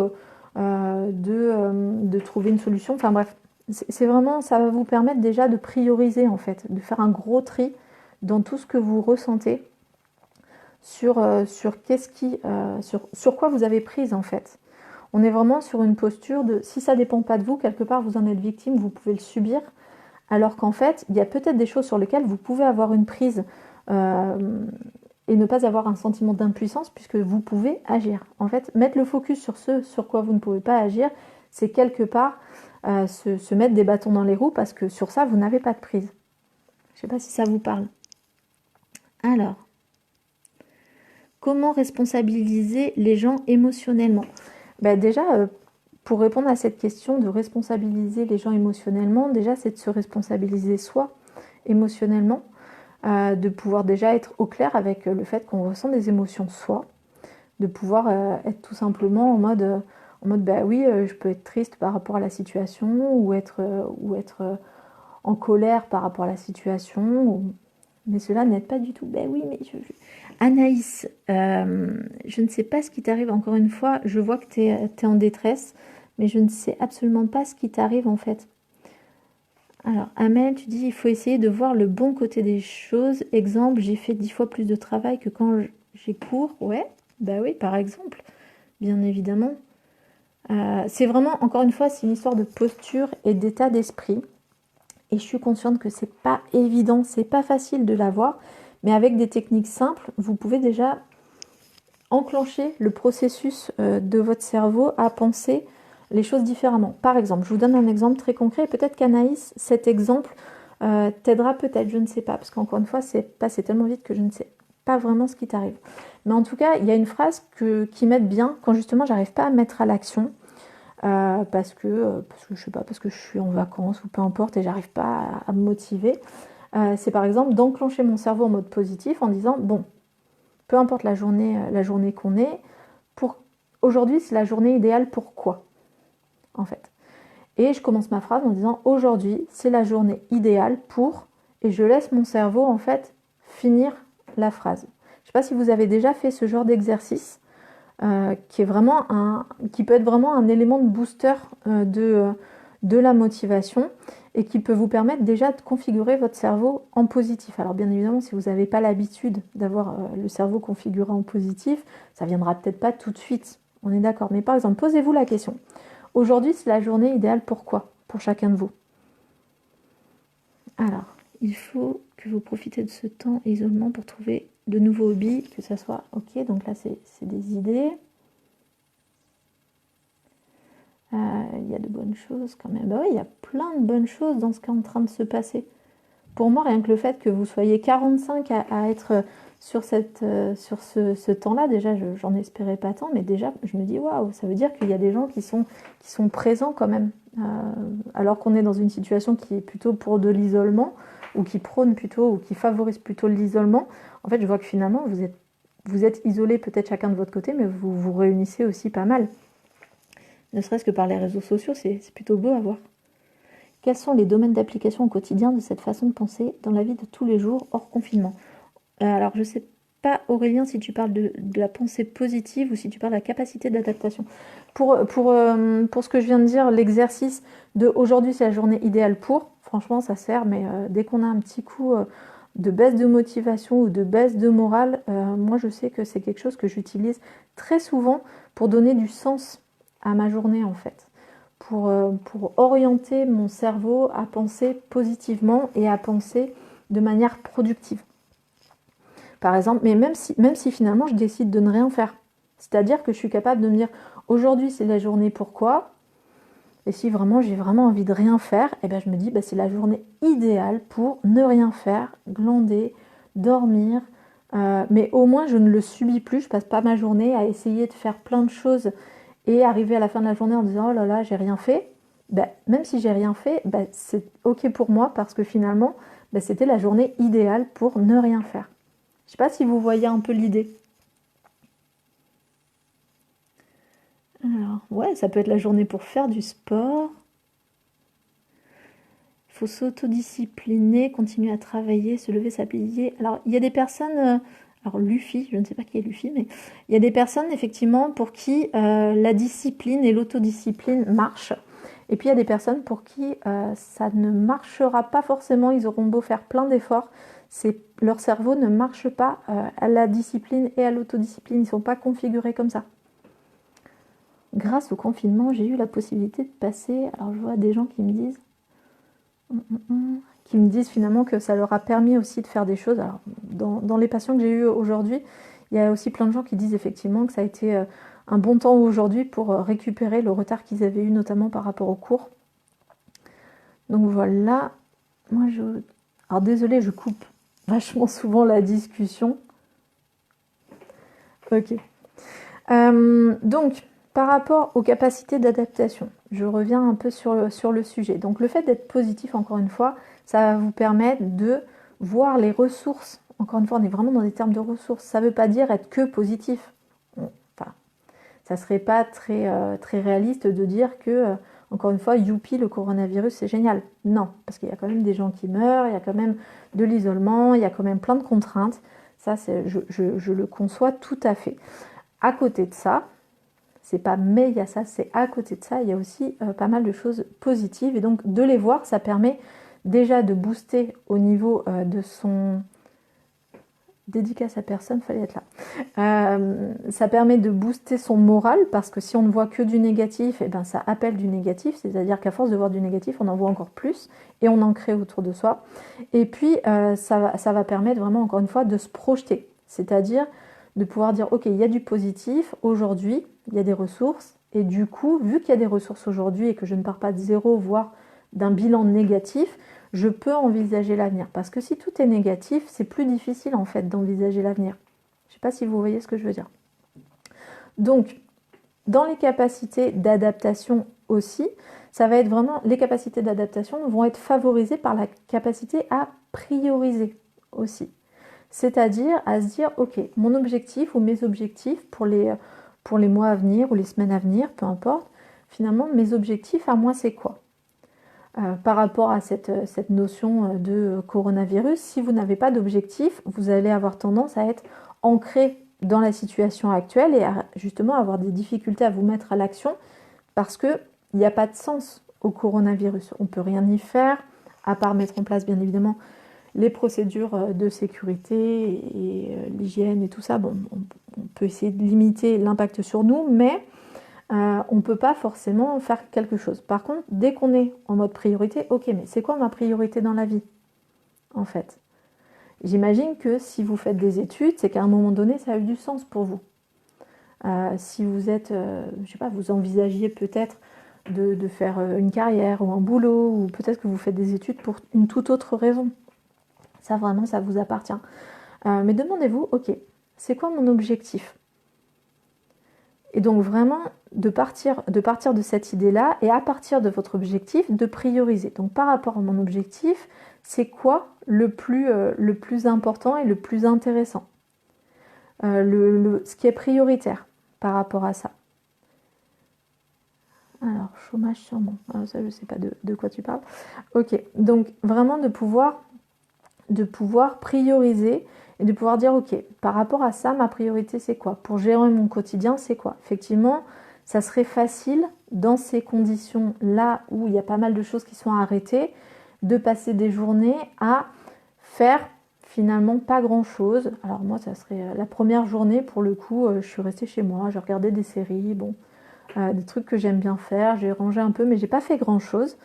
de trouver une solution. Enfin bref, c'est vraiment, ça va vous permettre déjà de prioriser en fait, de faire un gros tri dans tout ce que vous ressentez sur quoi vous avez prise en fait. On est vraiment sur une posture de si ça dépend pas de vous, quelque part vous en êtes victime, vous pouvez le subir, alors qu'en fait, il y a peut-être des choses sur lesquelles vous pouvez avoir une prise et ne pas avoir un sentiment d'impuissance puisque vous pouvez agir. En fait, mettre le focus sur ce sur quoi vous ne pouvez pas agir, c'est quelque part se mettre des bâtons dans les roues parce que sur ça, vous n'avez pas de prise. Je ne sais pas si ça vous parle. Alors, comment responsabiliser les gens émotionnellement? Déjà, pour répondre à cette question de responsabiliser les gens émotionnellement, déjà, c'est de se responsabiliser soi émotionnellement. De pouvoir déjà être au clair avec le fait qu'on ressent des émotions soi, de pouvoir être tout simplement en mode oui, je peux être triste par rapport à la situation ou être en colère par rapport à la situation, mais cela n'aide pas du tout. Oui, mais Anaïs, je ne sais pas ce qui t'arrive, encore une fois, je vois que tu es en détresse, mais je ne sais absolument pas ce qui t'arrive en fait. Alors, Amel, tu dis il faut essayer de voir le bon côté des choses. Exemple, j'ai fait 10 fois plus de travail que quand j'ai cours. Ouais, oui, par exemple, bien évidemment. C'est vraiment, encore une fois, c'est une histoire de posture et d'état d'esprit. Et je suis consciente que c'est pas évident, c'est pas facile de l'avoir. Mais avec des techniques simples, vous pouvez déjà enclencher le processus de votre cerveau à penser les choses différemment. Par exemple, je vous donne un exemple très concret. Peut-être qu'Anaïs, cet exemple t'aidera peut-être, je ne sais pas. Parce qu'encore une fois, c'est passé tellement vite que je ne sais pas vraiment ce qui t'arrive. Mais en tout cas, il y a une phrase qui m'aide bien quand justement j'arrive pas à mettre à l'action. Parce que je sais pas, parce que je suis en vacances ou peu importe et j'arrive pas à me motiver. C'est par exemple d'enclencher mon cerveau en mode positif en disant bon, peu importe la journée qu'on est, aujourd'hui c'est la journée idéale pour quoi en fait. Et je commence ma phrase en disant aujourd'hui c'est la journée idéale pour, et je laisse mon cerveau en fait finir la phrase. Je sais pas si vous avez déjà fait ce genre d'exercice. qui peut être vraiment un élément de booster de la motivation et qui peut vous permettre déjà de configurer votre cerveau en positif. Alors bien évidemment, si vous n'avez pas l'habitude d'avoir le cerveau configuré en positif, ça viendra peut-être pas tout de suite, on est d'accord. Mais par exemple, posez-vous la question. Aujourd'hui, c'est la journée idéale pour quoi? Pour chacun de vous. Alors, il faut que vous profitez de ce temps isolement pour trouver de nouveaux hobbies, que ça soit ok. Donc là, c'est des idées. Il y a de bonnes choses quand même. Bah oui, il y a plein de bonnes choses dans ce qui est en train de se passer. Pour moi, rien que le fait que vous soyez 45 à être sur ce temps-là, déjà, j'en espérais pas tant, mais déjà, je me dis, waouh, ça veut dire qu'il y a des gens qui sont présents quand même. Alors qu'on est dans une situation qui est plutôt pour de l'isolement, ou qui prône plutôt, ou qui favorise plutôt l'isolement. En fait, je vois que finalement, vous êtes isolés peut-être chacun de votre côté, mais vous vous réunissez aussi pas mal. Ne serait-ce que par les réseaux sociaux, c'est plutôt beau à voir. Quels sont les domaines d'application au quotidien de cette façon de penser dans la vie de tous les jours hors confinement? Alors, je ne sais pas, Aurélien, si tu parles de la pensée positive ou si tu parles de la capacité d'adaptation. Pour ce que je viens de dire, l'exercice de aujourd'hui, c'est la journée idéale pour, franchement, ça sert, mais dès qu'on a un petit coup de baisse de motivation ou de baisse de morale, moi, je sais que c'est quelque chose que j'utilise très souvent pour donner du sens à ma journée, en fait. Pour orienter mon cerveau à penser positivement et à penser de manière productive. Par exemple, mais même si finalement je décide de ne rien faire. C'est-à-dire que je suis capable de me dire aujourd'hui c'est la journée pourquoi, et si vraiment j'ai vraiment envie de rien faire, et ben je me dis c'est la journée idéale pour ne rien faire, glander, dormir, mais au moins je ne le subis plus, je passe pas ma journée à essayer de faire plein de choses et arriver à la fin de la journée en disant oh là là j'ai rien fait. Même si j'ai rien fait, c'est ok pour moi parce que finalement c'était la journée idéale pour ne rien faire. Je sais pas si vous voyez un peu l'idée. Alors, ouais, ça peut être la journée pour faire du sport. Il faut s'autodiscipliner, continuer à travailler, se lever, s'habiller. Alors, il y a des personnes, alors Luffy, je ne sais pas qui est Luffy, mais il y a des personnes effectivement pour qui la discipline et l'autodiscipline marchent. Et puis il y a des personnes pour qui ça ne marchera pas forcément, ils auront beau faire plein d'efforts, leur cerveau ne marche pas à la discipline et à l'autodiscipline, ils ne sont pas configurés comme ça. Grâce au confinement, j'ai eu la possibilité de passer, alors je vois des gens qui me disent finalement que ça leur a permis aussi de faire des choses. Alors dans les patients que j'ai eus aujourd'hui, il y a aussi plein de gens qui disent effectivement que ça a été un bon temps aujourd'hui pour récupérer le retard qu'ils avaient eu notamment par rapport aux cours. Donc voilà, alors désolée, je coupe vachement souvent la discussion. Ok. Donc, par rapport aux capacités d'adaptation, je reviens un peu sur le sujet. Donc le fait d'être positif, encore une fois, ça va vous permettre de voir les ressources. Encore une fois, on est vraiment dans des termes de ressources. Ça ne veut pas dire être que positif. Enfin, ça ne serait pas très réaliste de dire que, encore une fois, youpi, le coronavirus, c'est génial. Non, parce qu'il y a quand même des gens qui meurent, il y a quand même de l'isolement, il y a quand même plein de contraintes. Ça, je le conçois tout à fait. À côté de ça, c'est pas mais il y a ça, c'est à côté de ça, il y a aussi pas mal de choses positives. Et donc de les voir, ça permet déjà de booster au niveau de son... Dédicace à personne, fallait être là. Ça permet de booster son moral parce que si on ne voit que du négatif, ça appelle du négatif, c'est-à-dire qu'à force de voir du négatif, on en voit encore plus et on en crée autour de soi. Et puis ça va permettre vraiment, encore une fois, de se projeter, c'est-à-dire de pouvoir dire ok, il y a du positif aujourd'hui, il y a des ressources, et du coup, vu qu'il y a des ressources aujourd'hui et que je ne pars pas de zéro, voire d'un bilan négatif, je peux envisager l'avenir. Parce que si tout est négatif, c'est plus difficile en fait d'envisager l'avenir. Je ne sais pas si vous voyez ce que je veux dire. Donc, dans les capacités d'adaptation aussi, ça va être vraiment, les capacités d'adaptation vont être favorisées par la capacité à prioriser aussi. C'est-à-dire à se dire, ok, mon objectif ou mes objectifs pour les mois à venir ou les semaines à venir, peu importe, finalement, mes objectifs à moi, c'est quoi ? Par rapport à cette notion de coronavirus, si vous n'avez pas d'objectif, vous allez avoir tendance à être ancré dans la situation actuelle et à justement avoir des difficultés à vous mettre à l'action parce qu'il n'y a pas de sens au coronavirus. On ne peut rien y faire, à part mettre en place, bien évidemment, les procédures de sécurité et l'hygiène et tout ça. Bon, on peut essayer de limiter l'impact sur nous, mais on ne peut pas forcément faire quelque chose. Par contre, dès qu'on est en mode priorité, ok, mais c'est quoi ma priorité dans la vie, en fait? J'imagine que si vous faites des études, c'est qu'à un moment donné, ça a eu du sens pour vous. Si vous êtes, je sais pas, vous envisagiez peut-être de faire une carrière ou un boulot, ou peut-être que vous faites des études pour une toute autre raison. Ça, vraiment, ça vous appartient. Mais demandez-vous, ok, c'est quoi mon objectif? Et donc vraiment, de partir de cette idée-là, et à partir de votre objectif, de prioriser. Donc par rapport à mon objectif, c'est quoi le plus important et le plus intéressant? Ce qui est prioritaire par rapport à ça. Alors, chômage sûrement. Alors, ça, je ne sais pas de quoi tu parles. Ok, donc vraiment de pouvoir prioriser et de pouvoir dire, ok, par rapport à ça, ma priorité, c'est quoi? Pour gérer mon quotidien, c'est quoi? Effectivement, ça serait facile, dans ces conditions-là où il y a pas mal de choses qui sont arrêtées, de passer des journées à faire finalement pas grand-chose. Alors moi, ça serait la première journée, pour le coup, je suis restée chez moi, j'ai regardé des séries, bon, des trucs que j'aime bien faire, j'ai rangé un peu, mais j'ai pas fait grand-chose.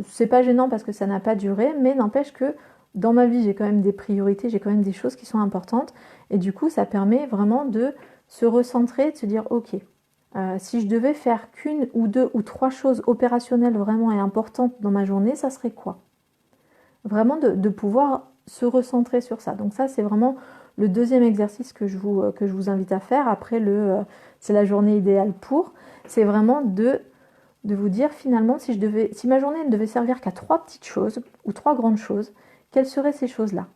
C'est pas gênant parce que ça n'a pas duré, mais n'empêche que dans ma vie, j'ai quand même des priorités, j'ai quand même des choses qui sont importantes. Et du coup, ça permet vraiment de se recentrer, de se dire, ok, si je devais faire qu'une ou deux ou trois choses opérationnelles vraiment et importantes dans ma journée, ça serait quoi? Vraiment de pouvoir se recentrer sur ça. Donc ça, c'est vraiment le deuxième exercice que je vous invite à faire. Après, c'est la journée idéale pour. C'est vraiment de vous dire finalement, si ma journée ne devait servir qu'à trois petites choses ou trois grandes choses, quelles seraient ces choses-là?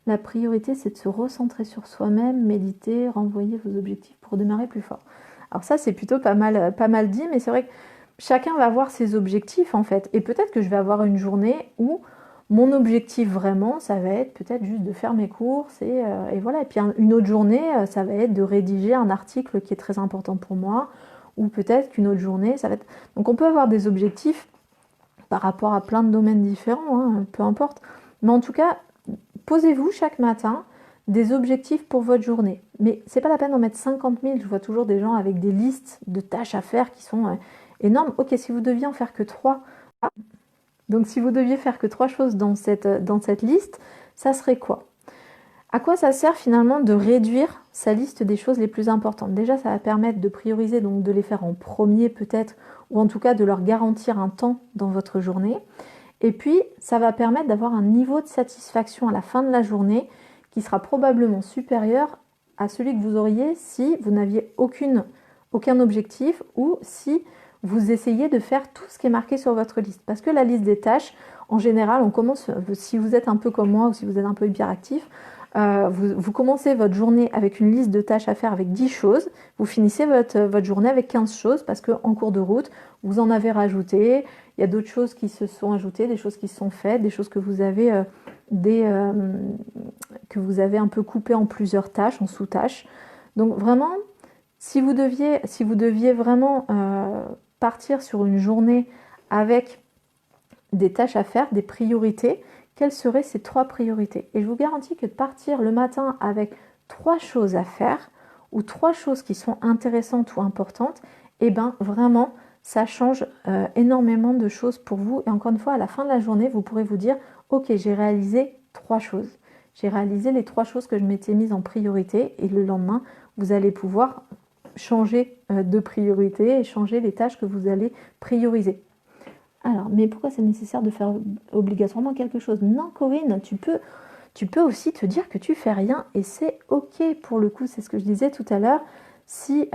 La priorité, c'est de se recentrer sur soi-même, méditer, renvoyer vos objectifs pour démarrer plus fort. Alors ça, c'est plutôt pas mal dit, mais c'est vrai que chacun va avoir ses objectifs en fait. Et peut-être que je vais avoir une journée où mon objectif vraiment, ça va être peut-être juste de faire mes courses et voilà. Et puis une autre journée, ça va être de rédiger un article qui est très important pour moi. Ou peut-être qu'une autre journée, ça va être... Donc on peut avoir des objectifs par rapport à plein de domaines différents, hein, peu importe. Mais en tout cas, posez-vous chaque matin des objectifs pour votre journée. Mais c'est pas la peine d'en mettre 50 000. Je vois toujours des gens avec des listes de tâches à faire qui sont énormes. Ok, si vous deviez en faire que 3, donc si vous deviez faire que 3 choses dans cette liste, ça serait quoi? À quoi ça sert finalement de réduire sa liste des choses les plus importantes? Déjà, ça va permettre de prioriser, donc de les faire en premier peut-être, ou en tout cas de leur garantir un temps dans votre journée. Et puis, ça va permettre d'avoir un niveau de satisfaction à la fin de la journée qui sera probablement supérieur à celui que vous auriez si vous n'aviez aucun objectif ou si vous essayez de faire tout ce qui est marqué sur votre liste. Parce que la liste des tâches, en général, on commence, si vous êtes un peu comme moi ou si vous êtes un peu hyperactif, vous commencez votre journée avec une liste de tâches à faire avec 10 choses, vous finissez votre journée avec 15 choses parce qu'en cours de route, vous en avez rajouté, il y a d'autres choses qui se sont ajoutées, des choses qui se sont faites, des choses que vous avez, que vous avez un peu coupées en plusieurs tâches, en sous-tâches. Donc vraiment, si vous deviez vraiment partir sur une journée avec des tâches à faire, des priorités, quelles seraient ces 3 priorités? Et je vous garantis que de partir le matin avec 3 choses à faire ou 3 choses qui sont intéressantes ou importantes, et bien vraiment, ça change énormément de choses pour vous. Et encore une fois, à la fin de la journée, vous pourrez vous dire, ok, j'ai réalisé 3 choses. J'ai réalisé les 3 choses que je m'étais mise en priorité et le lendemain, vous allez pouvoir changer de priorité et changer les tâches que vous allez prioriser. Alors, mais pourquoi c'est nécessaire de faire obligatoirement quelque chose? Non, Corinne, tu peux aussi te dire que tu fais rien et c'est ok pour le coup. C'est ce que je disais tout à l'heure. Si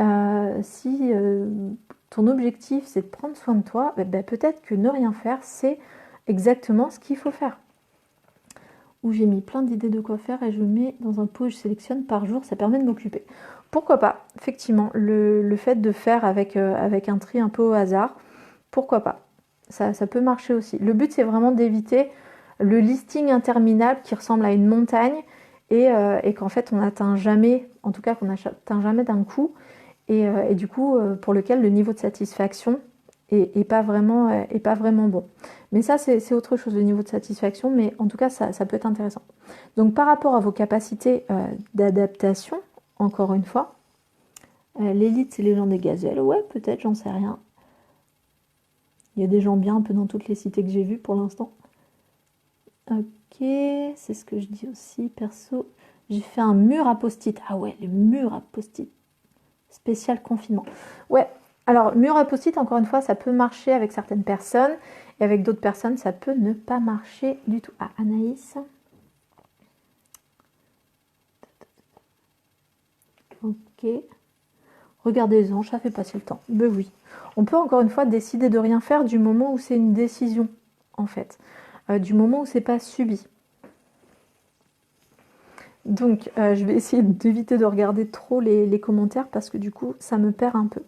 ton objectif c'est de prendre soin de toi, peut-être que ne rien faire, c'est exactement ce qu'il faut faire. Où j'ai mis plein d'idées de quoi faire et je mets dans un pot, je sélectionne par jour, ça permet de m'occuper. Pourquoi pas? Effectivement, le fait de faire avec un tri un peu au hasard, pourquoi pas? Ça peut marcher aussi. Le but, c'est vraiment d'éviter le listing interminable qui ressemble à une montagne et qu'en fait on n'atteint jamais, en tout cas qu'on n'atteint jamais d'un coup, et du coup pour lequel le niveau de satisfaction est pas vraiment bon. Mais ça c'est autre chose, le niveau de satisfaction, mais en tout cas ça peut être intéressant. Donc par rapport à vos capacités d'adaptation, encore une fois, l'élite c'est les gens des gazelles, ouais peut-être, j'en sais rien. Il y a des gens bien un peu dans toutes les cités que j'ai vues pour l'instant. Ok, c'est ce que je dis aussi, perso. J'ai fait un mur à post-it. Ah ouais, le mur à post-it. Spécial confinement. Ouais, alors mur à post-it, encore une fois, ça peut marcher avec certaines personnes. Et avec d'autres personnes, ça peut ne pas marcher du tout. Ah, Anaïs. Ok. Regardez-en, ça fait passer le temps. Ben oui. On peut encore une fois décider de rien faire du moment où c'est une décision, en fait. Du moment où c'est pas subi. Donc, je vais essayer d'éviter de regarder trop les commentaires parce que du coup, ça me perd un peu.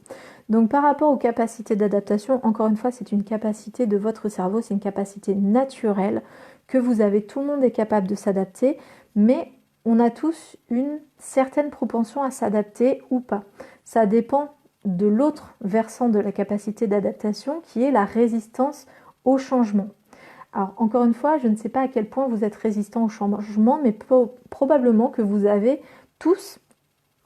Donc, par rapport aux capacités d'adaptation, encore une fois, c'est une capacité de votre cerveau, c'est une capacité naturelle que vous avez. Tout le monde est capable de s'adapter, mais on a tous une certaine propension à s'adapter ou pas. Ça dépend de l'autre versant de la capacité d'adaptation qui est la résistance au changement. Alors, encore une fois, je ne sais pas à quel point vous êtes résistant au changement, mais probablement que vous avez tous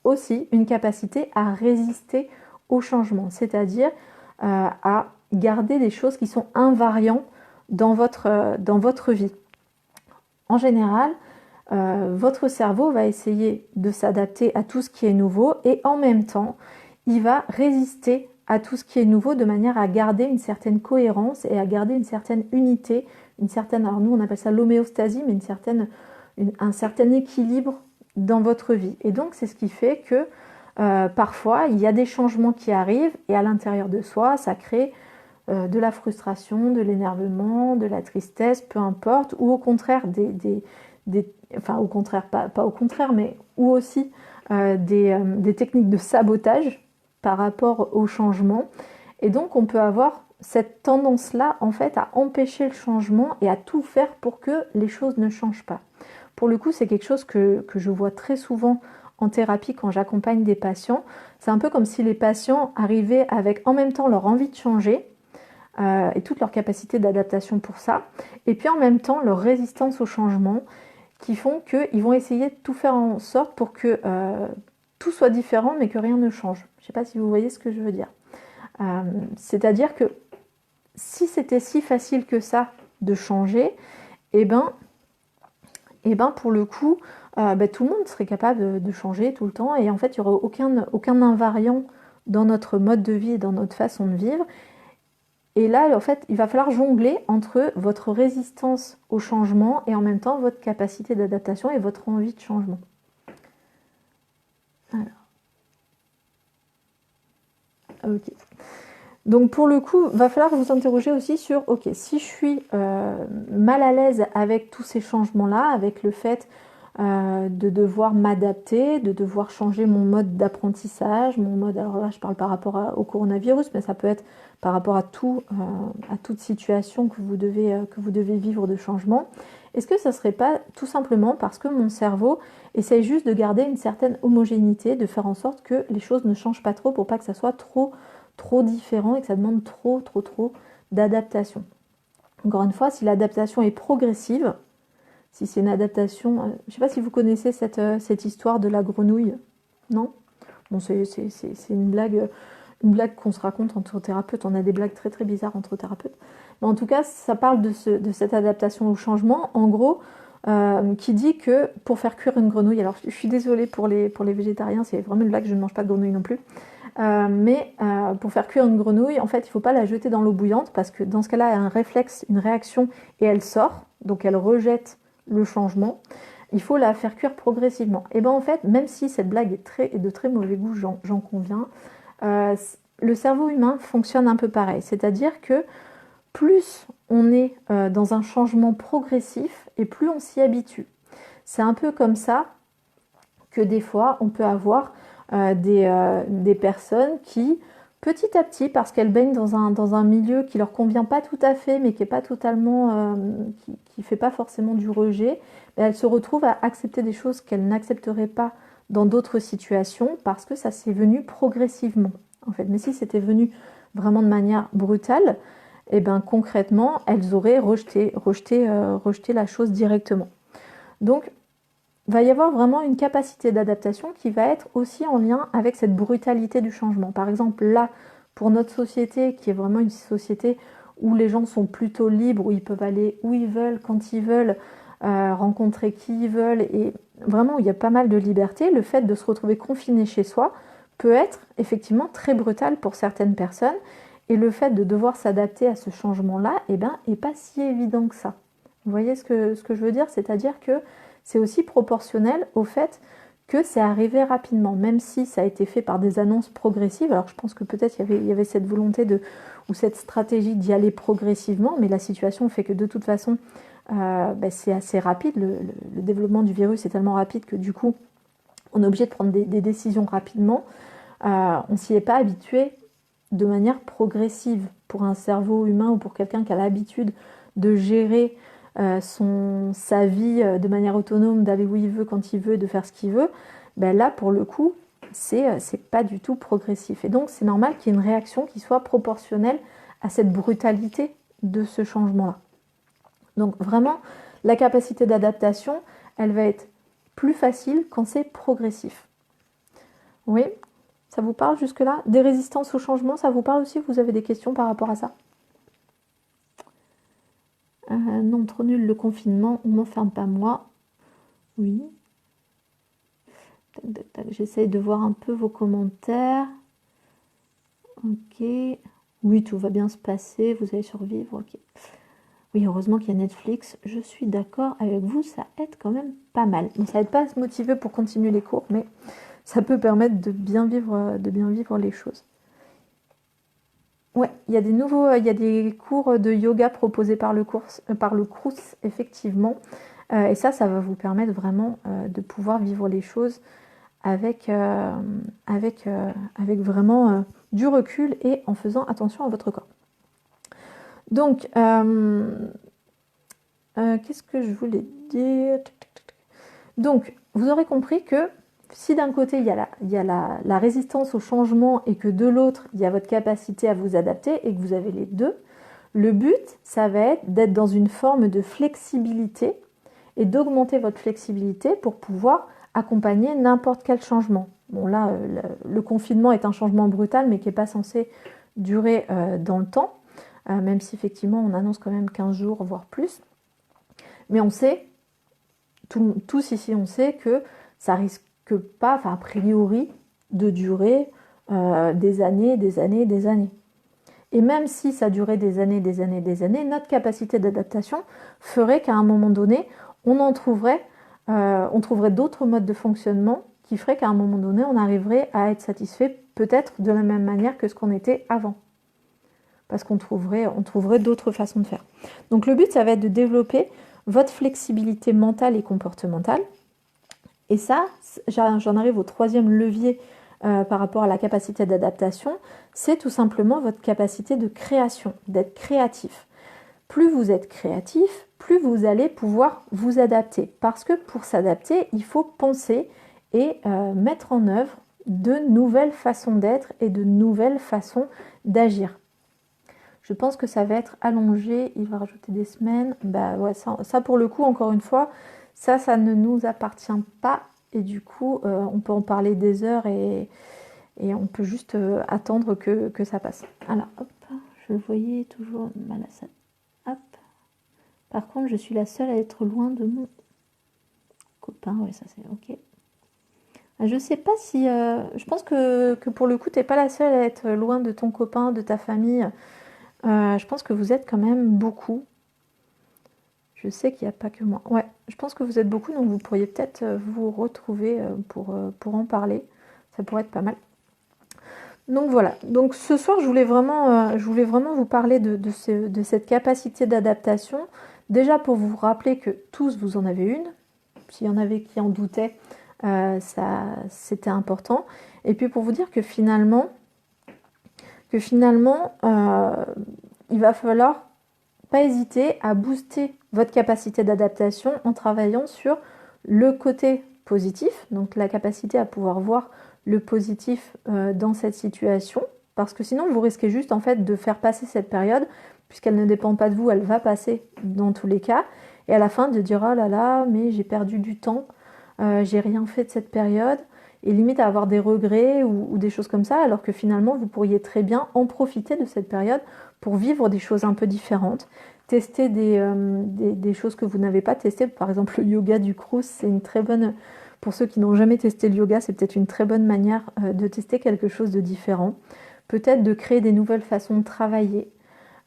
aussi une capacité à résister au changement, c'est-à-dire à garder des choses qui sont invariantes dans votre vie. En général, votre cerveau va essayer de s'adapter à tout ce qui est nouveau et en même temps, il va résister à tout ce qui est nouveau de manière à garder une certaine cohérence et à garder une certaine unité, alors nous on appelle ça l'homéostasie, mais un certain équilibre dans votre vie. Et donc c'est ce qui fait que parfois il y a des changements qui arrivent et à l'intérieur de soi ça crée de la frustration, de l'énervement, de la tristesse, peu importe, ou au contraire enfin au contraire, pas au contraire, mais ou aussi des techniques de sabotage par rapport au changement. Et donc on peut avoir cette tendance-là en fait à empêcher le changement et à tout faire pour que les choses ne changent pas. Pour le coup, c'est quelque chose que je vois très souvent en thérapie quand j'accompagne des patients. C'est un peu comme si les patients arrivaient avec en même temps leur envie de changer et toute leur capacité d'adaptation pour ça, et puis en même temps leur résistance au changement qui font qu'ils vont essayer de tout faire en sorte pour que tout soit différent mais que rien ne change. Je ne sais pas si vous voyez ce que je veux dire. C'est-à-dire que si c'était si facile que ça de changer, eh ben pour le coup, tout le monde serait capable de changer tout le temps et en fait, il n'y aurait aucun invariant dans notre mode de vie et dans notre façon de vivre. Et là, en fait, il va falloir jongler entre votre résistance au changement et en même temps votre capacité d'adaptation et votre envie de changement. Alors. Ok. Donc pour le coup, va falloir vous interroger aussi sur, ok, si je suis mal à l'aise avec tous ces changements-là, avec le fait de devoir m'adapter, de devoir changer mon mode d'apprentissage, mon mode, alors là je parle par rapport au coronavirus, mais ça peut être par rapport à toute situation que vous devez vivre de changement. Est-ce que ça ne serait pas tout simplement parce que mon cerveau essaye juste de garder une certaine homogénéité, de faire en sorte que les choses ne changent pas trop pour pas que ça soit trop différent et que ça demande trop d'adaptation. Encore une fois, si l'adaptation est progressive, si c'est une adaptation... je ne sais pas si vous connaissez cette histoire de la grenouille. Non? Bon, c'est une blague qu'on se raconte entre thérapeutes. On a des blagues très bizarres entre thérapeutes. Mais en tout cas, ça parle de cette adaptation au changement. En gros, qui dit que pour faire cuire une grenouille... Alors, je suis désolée pour les végétariens, c'est vraiment une blague, je ne mange pas de grenouille non plus. Mais pour faire cuire une grenouille, en fait, il ne faut pas la jeter dans l'eau bouillante parce que dans ce cas-là, elle a un réflexe, une réaction et elle sort, donc elle rejette le changement. Il faut la faire cuire progressivement. Et bien en fait, même si cette blague est de très mauvais goût, j'en conviens, le cerveau humain fonctionne un peu pareil. C'est-à-dire que plus on est dans un changement progressif et plus on s'y habitue. C'est un peu comme ça que des fois, on peut avoir des personnes qui, petit à petit, parce qu'elles baignent dans un milieu qui leur convient pas tout à fait, mais qui est pas totalement, qui fait pas forcément du rejet, ben, elles se retrouvent à accepter des choses qu'elles n'accepteraient pas dans d'autres situations, parce que ça s'est venu progressivement, en fait. Mais si c'était venu vraiment de manière brutale, et ben concrètement, elles auraient rejeté la chose directement. Donc, il va y avoir vraiment une capacité d'adaptation qui va être aussi en lien avec cette brutalité du changement. Par exemple, là, pour notre société, qui est vraiment une société où les gens sont plutôt libres, où ils peuvent aller où ils veulent, quand ils veulent, rencontrer qui ils veulent, et vraiment où il y a pas mal de liberté, le fait de se retrouver confiné chez soi peut être effectivement très brutal pour certaines personnes, et le fait de devoir s'adapter à ce changement-là, eh ben, est pas si évident que ça. Vous voyez ce que je veux dire? C'est-à-dire que c'est aussi proportionnel au fait que c'est arrivé rapidement, même si ça a été fait par des annonces progressives. Alors je pense que peut-être il y avait cette volonté ou cette stratégie d'y aller progressivement, mais la situation fait que de toute façon, c'est assez rapide. Le développement du virus est tellement rapide que du coup, on est obligé de prendre des décisions rapidement. On s'y est pas habitué de manière progressive pour un cerveau humain ou pour quelqu'un qui a l'habitude de gérer sa vie de manière autonome, d'aller où il veut, quand il veut, de faire ce qu'il veut, ben là, pour le coup, c'est pas du tout progressif. Et donc, c'est normal qu'il y ait une réaction qui soit proportionnelle à cette brutalité de ce changement-là. Donc, vraiment, la capacité d'adaptation, elle va être plus facile quand c'est progressif. Oui, ça vous parle jusque-là? Des résistances au changement, ça vous parle aussi? Vous avez des questions par rapport à ça? Non, trop nul le confinement, on m'enferme pas moi. Oui. Tac, tac, tac. J'essaye de voir un peu vos commentaires. Ok. Oui, tout va bien se passer, vous allez survivre. Ok. Oui, heureusement qu'il y a Netflix. Je suis d'accord avec vous, ça aide quand même pas mal. Bon, ça aide pas à se motiver pour continuer les cours, mais ça peut permettre de bien vivre les choses. Ouais, il y a il y a des cours de yoga proposés par le Crous, effectivement. Et ça va vous permettre vraiment de pouvoir vivre les choses avec vraiment du recul et en faisant attention à votre corps. Donc, qu'est-ce que je voulais dire? Donc, vous aurez compris que si d'un côté il y a la résistance au changement et que de l'autre il y a votre capacité à vous adapter et que vous avez les deux, le but, ça va être d'être dans une forme de flexibilité et d'augmenter votre flexibilité pour pouvoir accompagner n'importe quel changement. Bon là, le confinement est un changement brutal, mais qui n'est pas censé durer dans le temps, même si effectivement on annonce quand même 15 jours, voire plus. Mais on sait, tous ici, on sait que ça risque pas, enfin a priori, de durer des années, des années, des années. Et même si ça durait des années, des années, des années, notre capacité d'adaptation ferait qu'à un moment donné, on trouverait d'autres modes de fonctionnement qui feraient qu'à un moment donné, on arriverait à être satisfait peut-être de la même manière que ce qu'on était avant. Parce qu'on trouverait d'autres façons de faire. Donc le but, ça va être de développer votre flexibilité mentale et comportementale. Et ça, j'en arrive au troisième levier par rapport à la capacité d'adaptation, c'est tout simplement votre capacité de création, d'être créatif. Plus vous êtes créatif, plus vous allez pouvoir vous adapter. Parce que pour s'adapter, il faut penser et mettre en œuvre de nouvelles façons d'être et de nouvelles façons d'agir. Je pense que ça va être allongé, il va rajouter des semaines. Bah ouais, ça pour le coup, encore une fois, ça ne nous appartient pas. Et du coup, on peut en parler des heures et on peut juste attendre que ça passe. Alors, hop, je le voyais toujours mal à ça. Hop. Par contre, je suis la seule à être loin de mon copain. Ouais, ça c'est ok. Je sais pas si... je pense que pour le coup, t'es pas la seule à être loin de ton copain, de ta famille. Je pense que vous êtes quand même beaucoup. Je sais qu'il n'y a pas que moi. Ouais, je pense que vous êtes beaucoup, donc vous pourriez peut-être vous retrouver pour en parler. Ça pourrait être pas mal. Donc voilà. Donc ce soir, je voulais vraiment vous parler de cette capacité d'adaptation. Déjà pour vous rappeler que tous, vous en avez une. S'il y en avait qui en doutaient, c'était important. Et puis pour vous dire que finalement, que finalement, il va falloir pas hésiter à booster votre capacité d'adaptation en travaillant sur le côté positif, donc la capacité à pouvoir voir le positif dans cette situation, parce que sinon vous risquez juste en fait de faire passer cette période, puisqu'elle ne dépend pas de vous, elle va passer dans tous les cas, et à la fin de dire oh là là, mais j'ai perdu du temps, j'ai rien fait de cette période, et limite à avoir des regrets ou des choses comme ça, alors que finalement vous pourriez très bien en profiter de cette période pour vivre des choses un peu différentes, tester des choses que vous n'avez pas testées. Par exemple, le yoga du Crous, c'est une très bonne, pour ceux qui n'ont jamais testé le yoga, c'est peut-être une très bonne manière de tester quelque chose de différent. Peut-être de créer des nouvelles façons de travailler,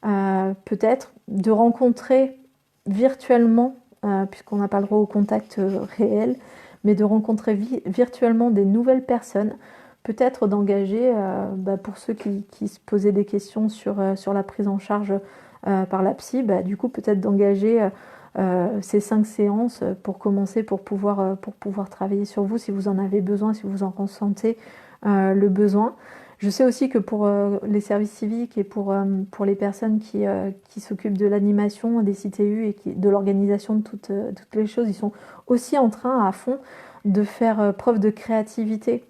peut-être de rencontrer virtuellement, puisqu'on n'a pas le droit au contact réel, mais de rencontrer virtuellement des nouvelles personnes, peut-être d'engager, pour ceux qui se posaient des questions sur la prise en charge par la psy, du coup peut-être d'engager ces 5 séances pour commencer, pour pouvoir travailler sur vous si vous en avez besoin, si vous en ressentez le besoin. Je sais aussi que pour les services civiques et pour les personnes qui s'occupent de l'animation des CTU et de l'organisation de toutes les choses, ils sont aussi en train à fond de faire preuve de créativité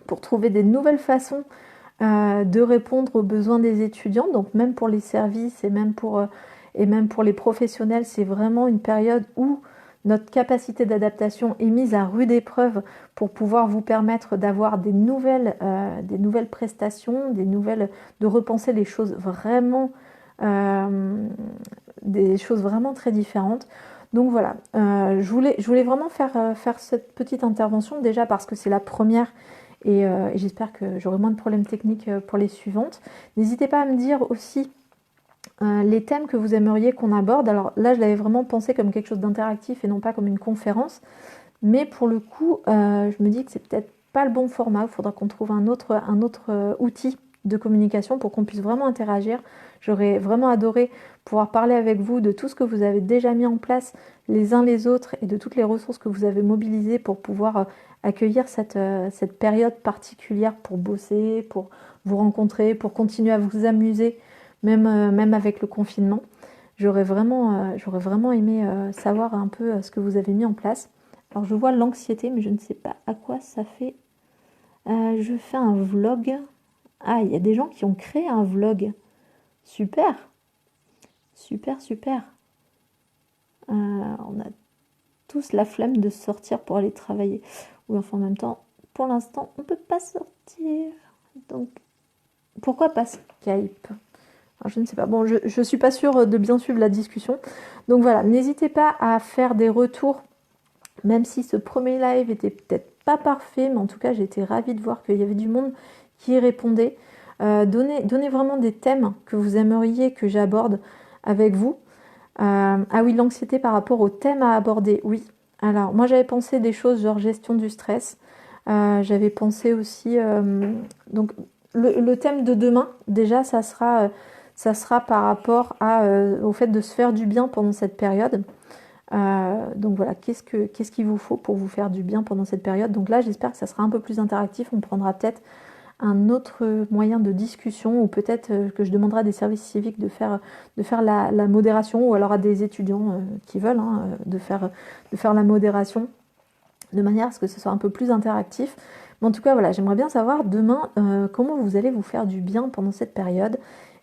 pour trouver des nouvelles façons de répondre aux besoins des étudiants. Donc même pour les services et même pour les professionnels, c'est vraiment une période où notre capacité d'adaptation est mise à rude épreuve pour pouvoir vous permettre d'avoir des nouvelles prestations, de repenser les choses vraiment, des choses vraiment très différentes. Donc voilà, je voulais vraiment faire cette petite intervention, déjà parce que c'est la première et j'espère que j'aurai moins de problèmes techniques pour les suivantes. N'hésitez pas à me dire aussi les thèmes que vous aimeriez qu'on aborde. Alors là, je l'avais vraiment pensé comme quelque chose d'interactif et non pas comme une conférence. Mais pour le coup, je me dis que c'est peut-être pas le bon format. Il faudra qu'on trouve un autre outil de communication pour qu'on puisse vraiment interagir. J'aurais vraiment adoré pouvoir parler avec vous de tout ce que vous avez déjà mis en place les uns les autres et de toutes les ressources que vous avez mobilisées pour pouvoir accueillir cette période particulière pour bosser, pour vous rencontrer, pour continuer à vous amuser, même avec le confinement. J'aurais vraiment aimé savoir un peu ce que vous avez mis en place. Alors je vois l'anxiété, mais je ne sais pas à quoi ça fait. Je fais un vlog. Ah, il y a des gens qui ont créé un vlog. Super, super, super. On a tous la flemme de sortir pour aller travailler. Oui, enfin en même temps, pour l'instant, on ne peut pas sortir. Donc, pourquoi pas Skype? Alors, je ne sais pas. Bon, je ne suis pas sûre de bien suivre la discussion. Donc voilà, n'hésitez pas à faire des retours, même si ce premier live était peut-être pas parfait, mais en tout cas, j'ai été ravie de voir qu'il y avait du monde qui y répondait. Donnez vraiment des thèmes que vous aimeriez que j'aborde avec vous. Ah oui, l'anxiété par rapport au thème à aborder, oui. Alors, moi, j'avais pensé des choses genre gestion du stress. J'avais pensé aussi... donc, le thème de demain, déjà, ça sera par rapport au fait de se faire du bien pendant cette période. Donc voilà, qu'est-ce qu'il vous faut pour vous faire du bien pendant cette période? Donc là, j'espère que ça sera un peu plus interactif. On prendra peut-être un autre moyen de discussion, ou peut-être que je demanderai à des services civiques de faire la modération, ou alors à des étudiants qui veulent de faire la modération, de manière à ce que ce soit un peu plus interactif. Mais en tout cas, voilà, j'aimerais bien savoir demain comment vous allez vous faire du bien pendant cette période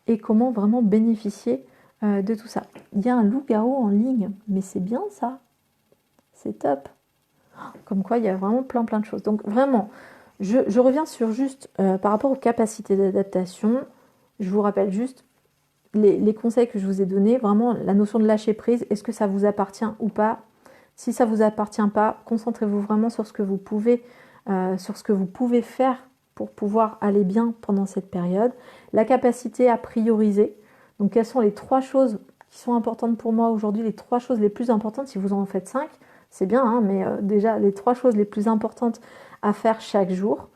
et comment vraiment bénéficier de tout ça. Il y a un loup-garou en ligne, mais c'est bien ça, c'est top. Comme quoi, il y a vraiment plein de choses. Donc vraiment, je reviens sur juste par rapport aux capacités d'adaptation. Je vous rappelle juste les conseils que je vous ai donnés. Vraiment, la notion de lâcher prise. Est-ce que ça vous appartient ou pas? Si ça ne vous appartient pas, concentrez-vous vraiment sur ce que vous pouvez faire pour pouvoir aller bien pendant cette période. La capacité à prioriser. Donc, quelles sont les 3 choses qui sont importantes pour moi aujourd'hui, les 3 choses les plus importantes? Si vous en faites 5, c'est bien, mais déjà, les 3 choses les plus importantes à faire chaque jour.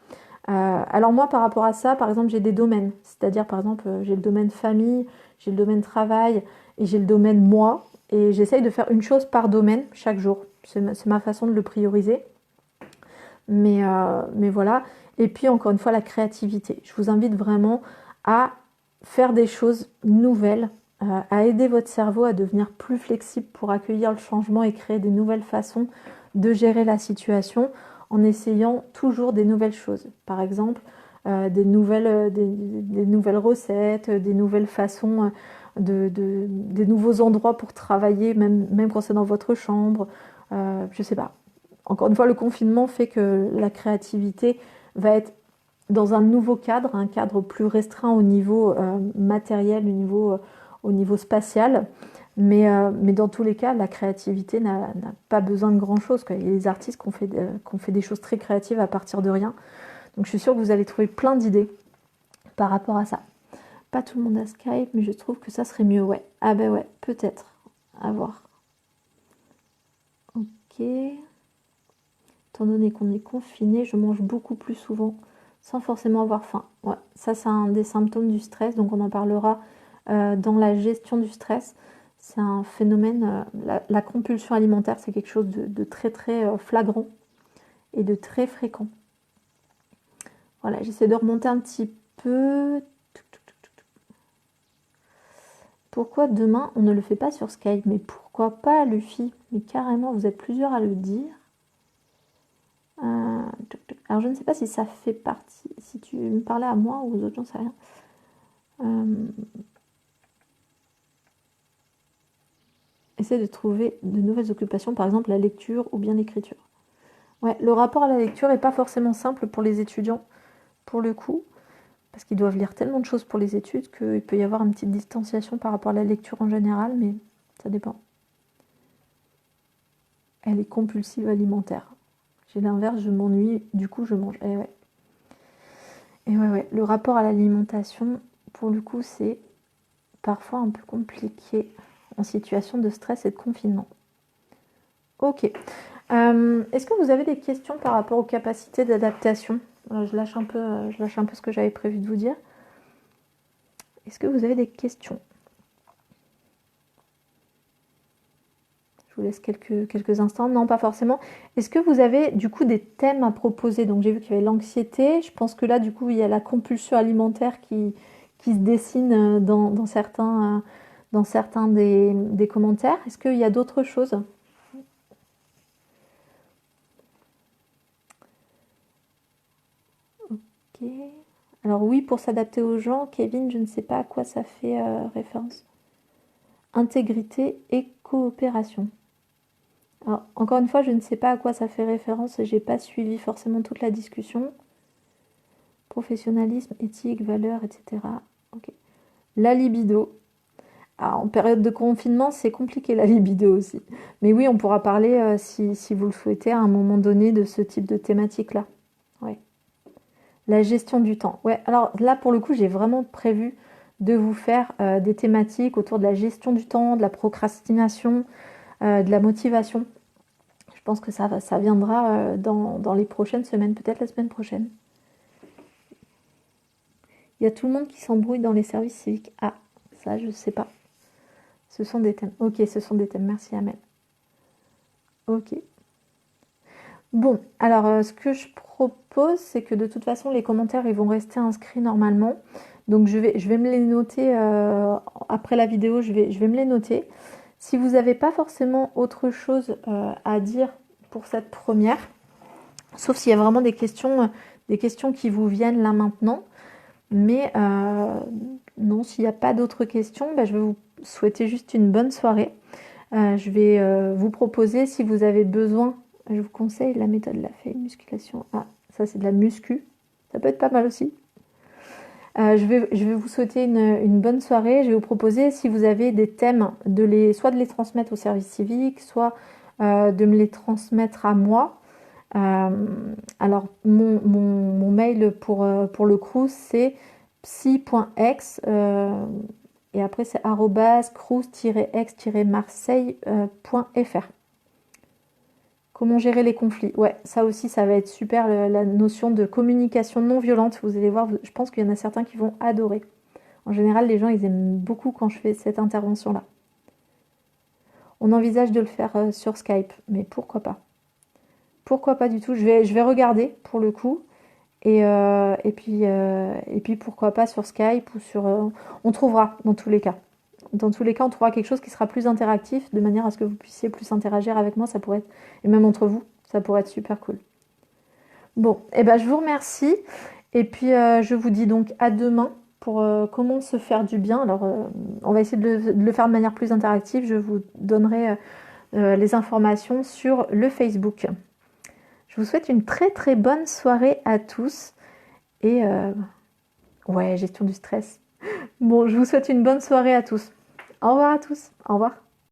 Alors moi, par rapport à ça, par exemple, j'ai des domaines. C'est-à-dire, par exemple, j'ai le domaine famille, j'ai le domaine travail et j'ai le domaine moi. Et j'essaye de faire une chose par domaine chaque jour. C'est ma façon de le prioriser. Mais voilà. Et puis, encore une fois, la créativité. Je vous invite vraiment à faire des choses nouvelles, à aider votre cerveau à devenir plus flexible pour accueillir le changement et créer des nouvelles façons de gérer la situation en essayant toujours des nouvelles choses. Par exemple, des nouvelles recettes, des nouvelles façons, des nouveaux endroits pour travailler, même quand c'est dans votre chambre. Je sais pas. Encore une fois, le confinement fait que la créativité va être dans un nouveau cadre, un cadre plus restreint au niveau matériel, au niveau spatial. Mais dans tous les cas, la créativité n'a pas besoin de grand-chose, quoi. Il y a des artistes qui ont fait des choses très créatives à partir de rien. Donc je suis sûre que vous allez trouver plein d'idées par rapport à ça. Pas tout le monde a Skype, mais je trouve que ça serait mieux, ouais. Ah ben ouais, peut-être. À voir. Ok. Étant donné qu'on est confiné, je mange beaucoup plus souvent sans forcément avoir faim. Ouais, ça c'est un des symptômes du stress, donc on en parlera dans la gestion du stress. C'est un phénomène, la compulsion alimentaire, c'est quelque chose de très très flagrant et de très fréquent. Voilà, j'essaie de remonter un petit peu. Pourquoi demain on ne le fait pas sur Skype? Mais pourquoi pas, Luffy? Mais carrément, vous êtes plusieurs à le dire. Alors je ne sais pas si ça fait partie, si tu me parlais à moi ou aux autres, j'en sais rien. Essaie de trouver de nouvelles occupations, par exemple la lecture ou bien l'écriture. Ouais, le rapport à la lecture n'est pas forcément simple pour les étudiants, pour le coup, parce qu'ils doivent lire tellement de choses pour les études qu'il peut y avoir une petite distanciation par rapport à la lecture en général, mais ça dépend. Elle est compulsive alimentaire. J'ai l'inverse, je m'ennuie, du coup je mange. Et ouais. Et ouais, le rapport à l'alimentation, pour le coup, c'est parfois un peu compliqué en situation de stress et de confinement. Ok. Est-ce que vous avez des questions par rapport aux capacités d'adaptation? Je lâche un peu ce que j'avais prévu de vous dire. Est-ce que vous avez des questions? Je vous laisse quelques instants. Non, pas forcément. Est-ce que vous avez du coup des thèmes à proposer? Donc j'ai vu qu'il y avait l'anxiété. Je pense que là, du coup, il y a la compulsion alimentaire qui se dessine dans certains des commentaires. Est-ce qu'il y a d'autres choses? Ok. Alors oui, pour s'adapter aux gens, Kevin, je ne sais pas à quoi ça fait référence. Intégrité et coopération. Alors, encore une fois, je ne sais pas à quoi ça fait référence et j'ai pas suivi forcément toute la discussion. Professionnalisme, éthique, valeurs, etc. Ok. La libido. Alors, en période de confinement, c'est compliqué la libido aussi. Mais oui, on pourra parler, si vous le souhaitez, à un moment donné de ce type de thématique-là. Ouais. La gestion du temps. Ouais, alors là, pour le coup, j'ai vraiment prévu de vous faire des thématiques autour de la gestion du temps, de la procrastination, de la motivation. Je pense que ça viendra dans les prochaines semaines, peut-être la semaine prochaine. Il y a tout le monde qui s'embrouille dans les services civiques. Ah, ça, je ne sais pas. Ce sont des thèmes. Ok, ce sont des thèmes. Merci, Amel. Ok. Bon, alors ce que je propose, c'est que de toute façon, les commentaires, ils vont rester inscrits normalement. Donc je vais me les noter après la vidéo, je vais me les noter. Si vous n'avez pas forcément autre chose à dire pour cette première, sauf s'il y a vraiment des questions qui vous viennent là maintenant. Mais non, s'il n'y a pas d'autres questions, bah, je vais vous souhaiter juste une bonne soirée. Je vais vous proposer, si vous avez besoin, je vous conseille la méthode la fait musculation. Ah, ça c'est de la muscu. Ça peut être pas mal aussi. Je vais vous souhaiter une bonne soirée. Je vais vous proposer, si vous avez des thèmes, soit de les transmettre au service civique, soit de me les transmettre à moi. Alors, mon mail pour le Crous, c'est psy.ex et après c'est @crous-ex-marseille.fr. Comment gérer les conflits? Ouais, ça aussi, ça va être super, la notion de communication non violente. Vous allez voir, je pense qu'il y en a certains qui vont adorer. En général, les gens, ils aiment beaucoup quand je fais cette intervention-là. On envisage de le faire sur Skype, mais pourquoi pas? Pourquoi pas du tout? Je vais regarder pour le coup. Et puis pourquoi pas sur Skype ou sur... on trouvera dans tous les cas. Dans tous les cas, on trouvera quelque chose qui sera plus interactif, de manière à ce que vous puissiez plus interagir avec moi, ça pourrait être... Et même entre vous, ça pourrait être super cool. Bon, et ben je vous remercie. Et puis je vous dis donc à demain pour comment se faire du bien. Alors on va essayer de le faire de manière plus interactive. Je vous donnerai les informations sur le Facebook. Je vous souhaite une très très bonne soirée à tous. Et ouais, gestion du stress. Bon, je vous souhaite une bonne soirée à tous. Au revoir à tous. Au revoir.